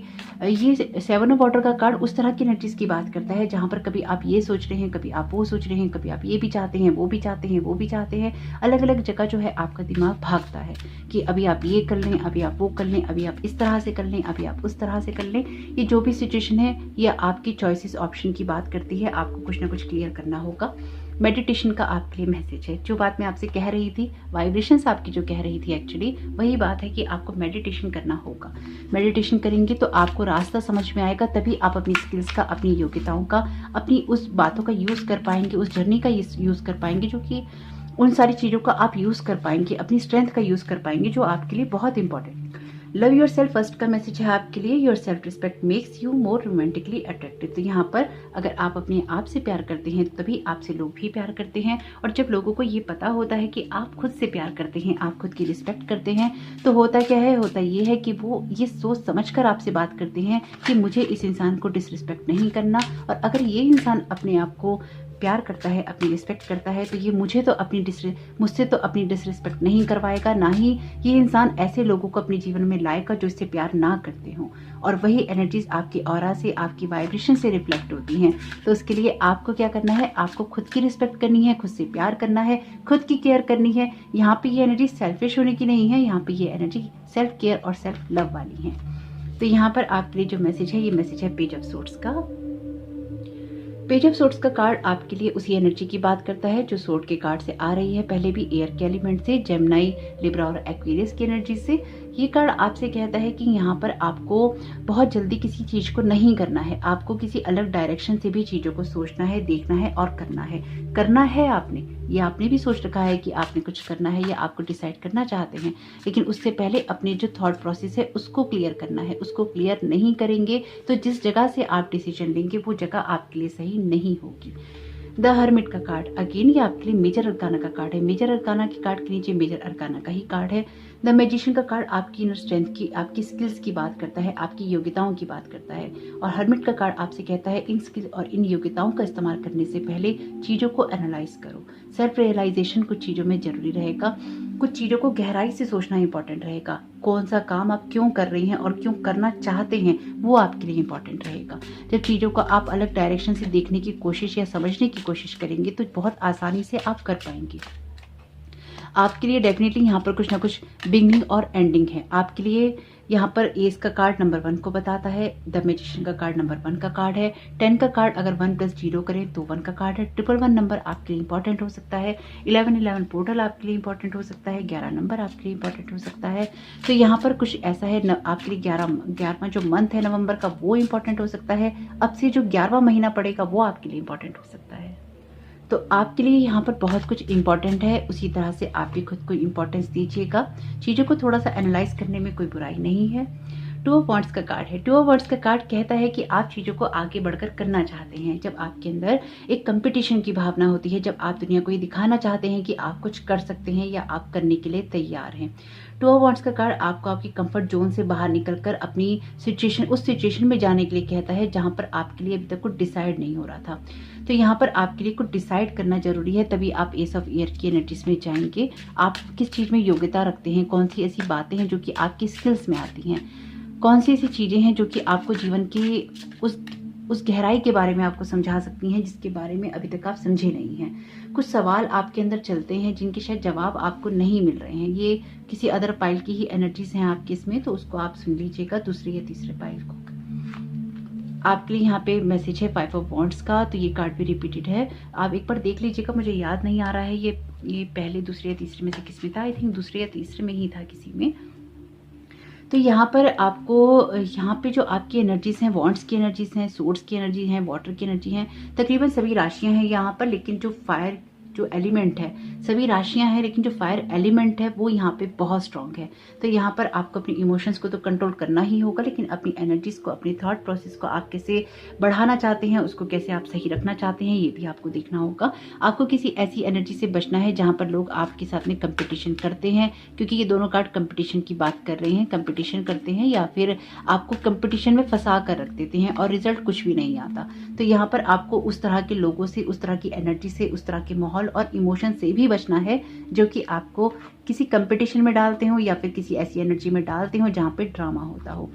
ये 7 ऑफ वाटर का कार्ड उस तरह की एनर्जीज की बात करता है जहाँ पर कभी आप ये सोच रहे हैं, कभी आप वो सोच रहे हैं, कभी आप ये भी चाहते हैं, वो भी चाहते हैं, वो भी चाहते हैं। अलग अलग जगह जो है आपका दिमाग भागता है कि अभी आप ये कर लें, अभी आप वो कर लें, अभी आप इस तरह से कर लें, अभी आप उस तरह से कर लें। ये जो भी सिचुएशन है, ये आपकी चॉइसेस ऑप्शन की बात करती है। आपको कुछ ना कुछ क्लियर करना होगा। मेडिटेशन का आपके लिए मैसेज है। जो बात मैं आपसे कह रही थी, वाइब्रेशंस आपकी जो कह रही थी, एक्चुअली वही बात है कि आपको मेडिटेशन करना होगा। मेडिटेशन करेंगे तो आपको रास्ता समझ में आएगा, तभी आप अपनी स्किल्स का, अपनी योग्यताओं का, अपनी उस बातों का यूज़ कर पाएंगे, उस जर्नी का यूज़ कर पाएंगे, जो कि उन सारी चीज़ों का आप यूज़ कर पाएंगे, अपनी स्ट्रेंथ का यूज़ कर पाएंगे, जो आपके लिए बहुत important. Love your self first का मैसेज है आपके लिए। Your self respect makes you more romantically attractive. तो यहाँ पर अगर आप अपने आप से प्यार करते हैं तभी आपसे लोग भी प्यार करते हैं। और जब लोगों को ये पता होता है कि आप खुद से प्यार करते हैं, आप खुद की रिस्पेक्ट करते हैं, तो होता क्या है, होता ये है कि वो ये सोच समझकर आपसे बात करते हैं कि मुझे इस इंसान को डिसरिस्पेक्ट नहीं करना। और अगर ये इंसान अपने आप को प्यार करता है, अपनी रिस्पेक्ट करता है, तो ये मुझसे तो अपनी डिसरिस्पेक्ट नहीं करवाएगा, ना ही ये इंसान ऐसे लोगों को अपने जीवन में लाएगा जो इससे प्यार ना करते हों। और वही एनर्जीज आपकी ऑरा से, आपकी वाइब्रेशन से रिफ्लेक्ट होती हैं। तो उसके लिए आपको क्या करना है, आपको खुद की रिस्पेक्ट करनी है, खुद से प्यार करना है, खुद की केयर करनी है। यहाँ पे ये एनर्जी सेल्फिश होने की नहीं है, यहाँ पे ये एनर्जी सेल्फ केयर और सेल्फ लव वाली है। तो यहाँ पर आपके लिए जो मैसेज है, ये मैसेज है पेज ऑफ सोर्ड्स का। पेज ऑफ सोर्ड्स का कार्ड आपके लिए उसी एनर्जी की बात करता है जो सोर्ड के कार्ड से आ रही है, पहले भी एयर के एलिमेंट से, जेमिनी, लिब्रा और एक्वेरियस की एनर्जी से। ये कार्ड आपसे कहता है कि यहाँ पर आपको बहुत जल्दी किसी चीज़ को नहीं करना है, आपको किसी अलग डायरेक्शन से भी चीज़ों को सोचना है, देखना है और करना है। करना है आपने, ये आपने भी सोच रखा है कि आपने कुछ करना है या आपको डिसाइड करना चाहते हैं, लेकिन उससे पहले अपने जो थॉट प्रोसेस है उसको क्लियर करना है। उसको क्लियर नहीं करेंगे तो जिस जगह से आप डिसीजन लेंगे वो जगह आपके लिए सही नहीं होगी। द हर्मिट का कार्ड, अगेन ये आपके लिए मेजर अरकाना का कार्ड है। मेजर अरकाना के कार्ड के नीचे मेजर अरकाना का ही कार्ड है। द मैजिशियन का कार्ड आपकी इनर स्ट्रेंथ की, आपकी स्किल्स की बात करता है, आपकी योग्यताओं की बात करता है। और हर्मिट का कार्ड आपसे कहता है इन स्किल्स और इन योग्यताओं का इस्तेमाल करने से पहले चीज़ों को एनालाइज करो। सेल्फ रियलाइजेशन कुछ चीज़ों में जरूरी रहेगा, कुछ चीज़ों को गहराई से सोचना इंपॉर्टेंट रहेगा। कौन सा काम आप क्यों कर रही हैं और क्यों करना चाहते हैं वो आपके लिए इंपॉर्टेंट रहेगा। जब चीज़ों को आप अलग डायरेक्शन से देखने की कोशिश या समझने की कोशिश करेंगे तो बहुत आसानी से आप कर पाएंगे। आपके लिए डेफिनेटली यहाँ पर कुछ ना कुछ बिगनिंग और एंडिंग है। आपके लिए यहाँ पर एस का कार्ड नंबर 1 को बताता है, द मैजिशियन का कार्ड नंबर 1 का कार्ड है। 10 का कार्ड अगर 1 + 0 करें तो 1 का कार्ड है। 111 नंबर आपके लिए इंपॉर्टेंट हो सकता है। 1111 पोर्टल आपके लिए इंपॉर्टेंट हो सकता है। 11 नंबर आपके लिए इंपॉर्टेंट हो सकता है। तो यहाँ पर कुछ ऐसा है आपके लिए 11वां जो मंथ है नवंबर का वो इंपॉर्टेंट हो सकता है। अब से जो 11वां महीना पड़ेगा वो आपके लिए इंपॉर्टेंट हो सकता है। तो आपके लिए यहाँ पर बहुत कुछ इंपॉर्टेंट है, उसी तरह से आप भी खुद को इंपॉर्टेंस दीजिएगा। चीज़ों को थोड़ा सा एनालाइज करने में कोई बुराई नहीं है। 2 ऑफ वांड्स का कार्ड है। 2 ऑफ वांड्स का कार्ड कहता है कि आप चीज़ों को आगे बढ़कर करना चाहते हैं। जब आपके अंदर एक कंपटीशन की भावना होती है, जब आप दुनिया को ये दिखाना चाहते हैं कि आप कुछ कर सकते हैं या आप करने के लिए तैयार हैं। 2 ऑफ वांड्स का कार्ड आपको आपकी कंफर्ट जोन से बाहर निकलकर अपनी उस सिचुएशन में जाने के लिए कहता है जहां पर आपके लिए अभी तक कुछ डिसाइड नहीं हो रहा था। तो यहाँ पर आपके लिए कुछ डिसाइड करना जरूरी है, तभी आप एस ऑफ ईयर की एनर्जीज में जाएंगे। आप किस चीज़ में योग्यता रखते हैं, कौन सी ऐसी बातें हैं जो कि आपकी स्किल्स में आती हैं, कौन सी ऐसी चीज़ें हैं जो कि आपको जीवन की उस गहराई के बारे में आपको समझा सकती हैं जिसके बारे में अभी तक आप समझे नहीं हैं। कुछ सवाल आपके अंदर चलते हैं जिनके शायद जवाब आपको नहीं मिल रहे हैं। ये किसी अदर पाइल की ही एनर्जीज हैं आपके इसमें, तो उसको आप सुन लीजिएगा, दूसरे या तीसरे पाइल को। आपके लिए यहाँ पे मैसेज है 5 ऑफ वांड्स का, तो ये कार्ड भी रिपीटेड है। आप एक बार देख लीजिएगा, मुझे याद नहीं आ रहा है ये पहले दूसरे या तीसरे में से किस में था। आई थिंक दूसरे या तीसरे में ही था किसी में। तो यहाँ पर आपको यहाँ पे जो आपकी एनर्जीज हैं, वॉन्ड्स की एनर्जीज हैं, सोर्स की एनर्जी हैं, वाटर की एनर्जी हैं, तकरीबन सभी राशियां हैं यहाँ पर। लेकिन जो फायर जो एलिमेंट है, सभी राशियां हैं लेकिन जो फायर एलिमेंट है वो यहाँ पे बहुत स्ट्रांग है। तो यहाँ पर आपको अपनी इमोशंस को तो कंट्रोल करना ही होगा, लेकिन अपनी एनर्जीज को, अपनी थॉट प्रोसेस को आप कैसे बढ़ाना चाहते हैं, उसको कैसे आप सही रखना चाहते हैं, ये भी आपको देखना होगा। आपको किसी ऐसी एनर्जी से बचना है जहाँ पर लोग आपके साथ में कंपटीशन करते हैं, क्योंकि ये दोनों कार्ड कंपटीशन की बात कर रहे हैं। कंपटीशन करते हैं या फिर आपको कंपटीशन में फंसा कर रख देते हैं और रिजल्ट कुछ भी नहीं आता। तो यहाँ पर आपको उस तरह के लोगों से, उस तरह की एनर्जी से, उस तरह के माहौल और इमोशन से भी बचना है जो कि आपको किसी कंपटीशन में डालते हो या फिर किसी ऐसी एनर्जी में डालते हो जहाँ पे ड्रामा होता हो।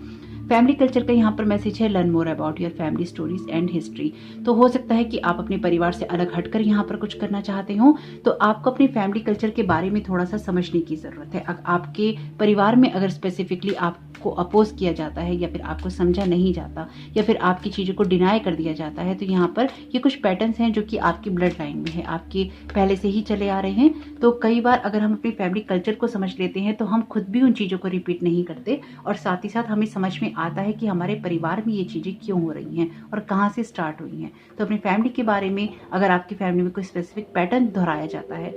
फैमिली कल्चर का यहाँ पर मैसेज है learn more about your family stories and history. तो हो सकता है कि आप अपने परिवार से अलग हटकर यहाँ पर कुछ करना चाहते हो, तो आपको अपनी फैमिली कल्चर के बारे में थोड़ा सा समझने की जरूरत है। आपके परिवार में अगर स्पेसिफिकली आपको अपोज किया जाता है या फिर आपको समझा नहीं जाता या फिर आपकी चीज़ों को डिनाई कर दिया जाता है, तो यहाँ पर ये कुछ पैटर्न्स हैं जो कि आपकी ब्लड लाइन में है, आपके पहले से ही चले आ रहे हैं। तो कई बार अगर हम अपनी फैमिली कल्चर को समझ लेते हैं तो हम खुद भी उन चीज़ों को रिपीट नहीं करते, और साथ ही साथ हमें समझ में आता है कि हमारे परिवार में ये चीज़ें क्यों हो रही हैं और कहाँ से स्टार्ट हुई हैं। तो अपनी फैमिली के बारे में, अगर आपकी फैमिली में कोई स्पेसिफिक पैटर्न दोहराया जाता है,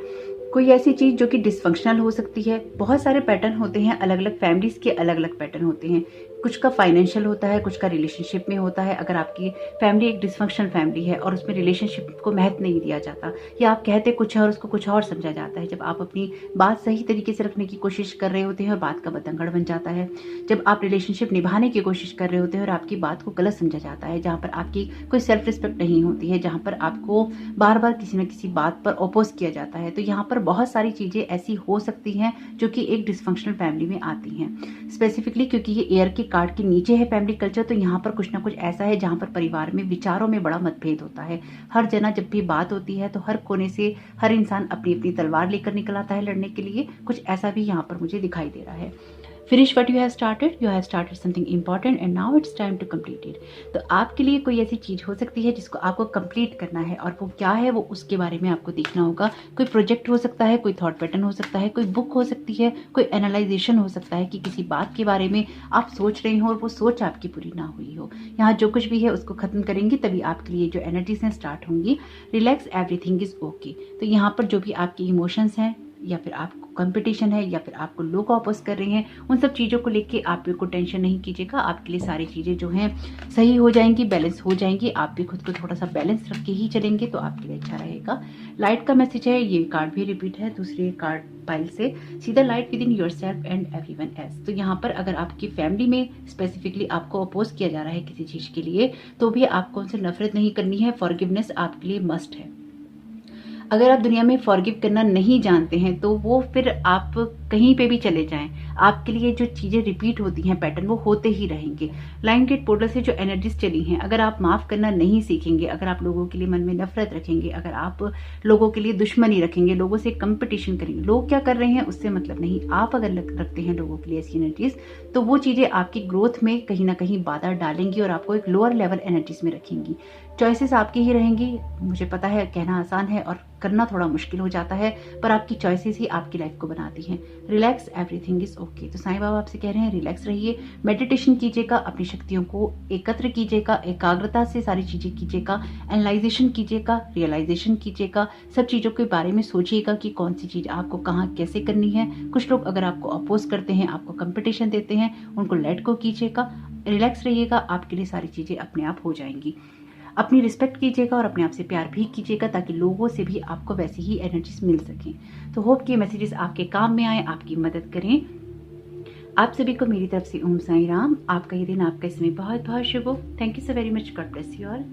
कोई ऐसी चीज़ जो कि डिसफंक्शनल हो सकती है, बहुत सारे पैटर्न होते हैं, अलग अलग फैमिलीज के अलग अलग पैटर्न होते हैं। कुछ का फाइनेंशियल होता है, कुछ का रिलेशनशिप में होता है। अगर आपकी फैमिली एक डिसफंक्शनल फैमिली है और उसमें रिलेशनशिप को महत्व नहीं दिया जाता, या आप कहते कुछ है और उसको कुछ और समझा जाता है, जब आप अपनी बात सही तरीके से रखने की कोशिश कर रहे होते हैं और बात का बतंगड़ बन जाता है, जब आप रिलेशनशिप निभाने की कोशिश कर रहे होते हैं और आपकी बात को गलत समझा जाता है, जहाँ पर आपकी कोई सेल्फ रिस्पेक्ट नहीं होती है, जहाँ पर आपको बार बार किसी न किसी बात पर अपोज किया जाता है, तो यहाँ पर बहुत सारी चीज़ें ऐसी हो सकती हैं जो कि एक डिसफंक्शनल फैमिली में आती हैं। स्पेसिफिकली क्योंकि ये एयर के कार्ड के नीचे है फैमिली कल्चर, तो यहाँ पर कुछ ना कुछ ऐसा है जहाँ पर परिवार में विचारों में बड़ा मतभेद होता है। हर जना जब भी बात होती है तो हर कोने से हर इंसान अपनी अपनी तलवार लेकर निकल आता है लड़ने के लिए। कुछ ऐसा भी यहाँ पर मुझे दिखाई दे रहा है। Finish what you have started something important and now it's time to complete it. तो आपके लिए कोई ऐसी चीज़ हो सकती है जिसको आपको कंप्लीट करना है, और वो क्या है वो उसके बारे में आपको देखना होगा। कोई प्रोजेक्ट हो सकता है, कोई थॉट पैटर्न हो सकता है, कोई बुक हो सकती है, कोई एनालाइजेशन हो सकता है कि किसी बात के बारे में आप सोच रहे हो और वो सोच आपकी पूरी ना हुई हो। यहाँ जो कुछ भी है उसको खत्म करेंगे, तभी आपके लिए जो एनर्जीज हैं स्टार्ट होंगी। Relax, everything is okay. तो यहाँ पर जो भी आपके इमोशंस हैं, या फिर आपको कंपटीशन है, या फिर आपको लोग अपोज कर रहे हैं, उन सब चीज़ों को लेके आप बिल्कुल टेंशन नहीं कीजिएगा। आपके लिए सारी चीज़ें जो हैं सही हो जाएंगी, बैलेंस हो जाएंगी। आप भी खुद को थोड़ा सा बैलेंस रख के ही चलेंगे तो आपके लिए अच्छा रहेगा। लाइट का मैसेज है, ये कार्ड भी रिपीट है दूसरे कार्ड पाइल से, see the light with in your self and everyone else. तो यहाँ पर अगर आपकी फैमिली में स्पेसिफिकली आपको अपोज किया जा रहा है किसी चीज़ के लिए, तो भी आपको उनसे नफरत नहीं करनी है। फॉरगिवनेस आपके लिए मस्ट है। अगर आप दुनिया में फॉरगिव करना नहीं जानते हैं तो वो फिर आप कहीं पे भी चले जाएं, आपके लिए जो चीज़ें रिपीट होती हैं पैटर्न, वो होते ही रहेंगे। लाइन गेट पोर्टल से जो एनर्जीज चली हैं, अगर आप माफ़ करना नहीं सीखेंगे, अगर आप लोगों के लिए मन में नफरत रखेंगे, अगर आप लोगों के लिए दुश्मनी रखेंगे, लोगों से कंपटीशन करेंगे, लोग क्या कर रहे हैं उससे मतलब नहीं, आप अगर रखते हैं लोगों के लिए ऐसी एनर्जीज, तो वो चीज़ें आपकी ग्रोथ में कहीं ना कहीं बाधा डालेंगी और आपको एक लोअर लेवल एनर्जीज में रखेंगी। चॉइसेस आपकी ही रहेंगी। मुझे पता है कहना आसान है और करना थोड़ा मुश्किल हो जाता है, पर आपकी चॉइसेस ही आपकी लाइफ को बनाती हैं। Relax, everything is okay. तो साईं बाबा आपसे कह रहे हैं रिलैक्स रहिए, मेडिटेशन कीजिएगा, अपनी शक्तियों को एकत्र कीजिएगा, एकाग्रता से सारी चीजें कीजिएगा, एनालाइजेशन कीजिएगा, रियलाइजेशन कीजिएगा, सब चीजों के बारे में सोचिएगा कि कौन सी चीज आपको कहाँ कैसे करनी है। कुछ लोग अगर आपको अपोज करते हैं, आपको कंपटीशन देते हैं, उनको लेट गो कीजिएगा, रिलैक्स रहिएगा, आपके लिए सारी चीजें अपने आप हो जाएंगी। अपनी रिस्पेक्ट कीजिएगा और अपने आप से प्यार भी कीजिएगा, ताकि लोगों से भी आपको वैसी ही एनर्जीज मिल सकें। तो होप कि मैसेजेस आपके काम में आए, आपकी मदद करें। आप सभी को मेरी तरफ से ओम साईं राम। आपका ये दिन, आपका इसमें बहुत बहुत शुभ हो। Thank you so very much. God bless you all.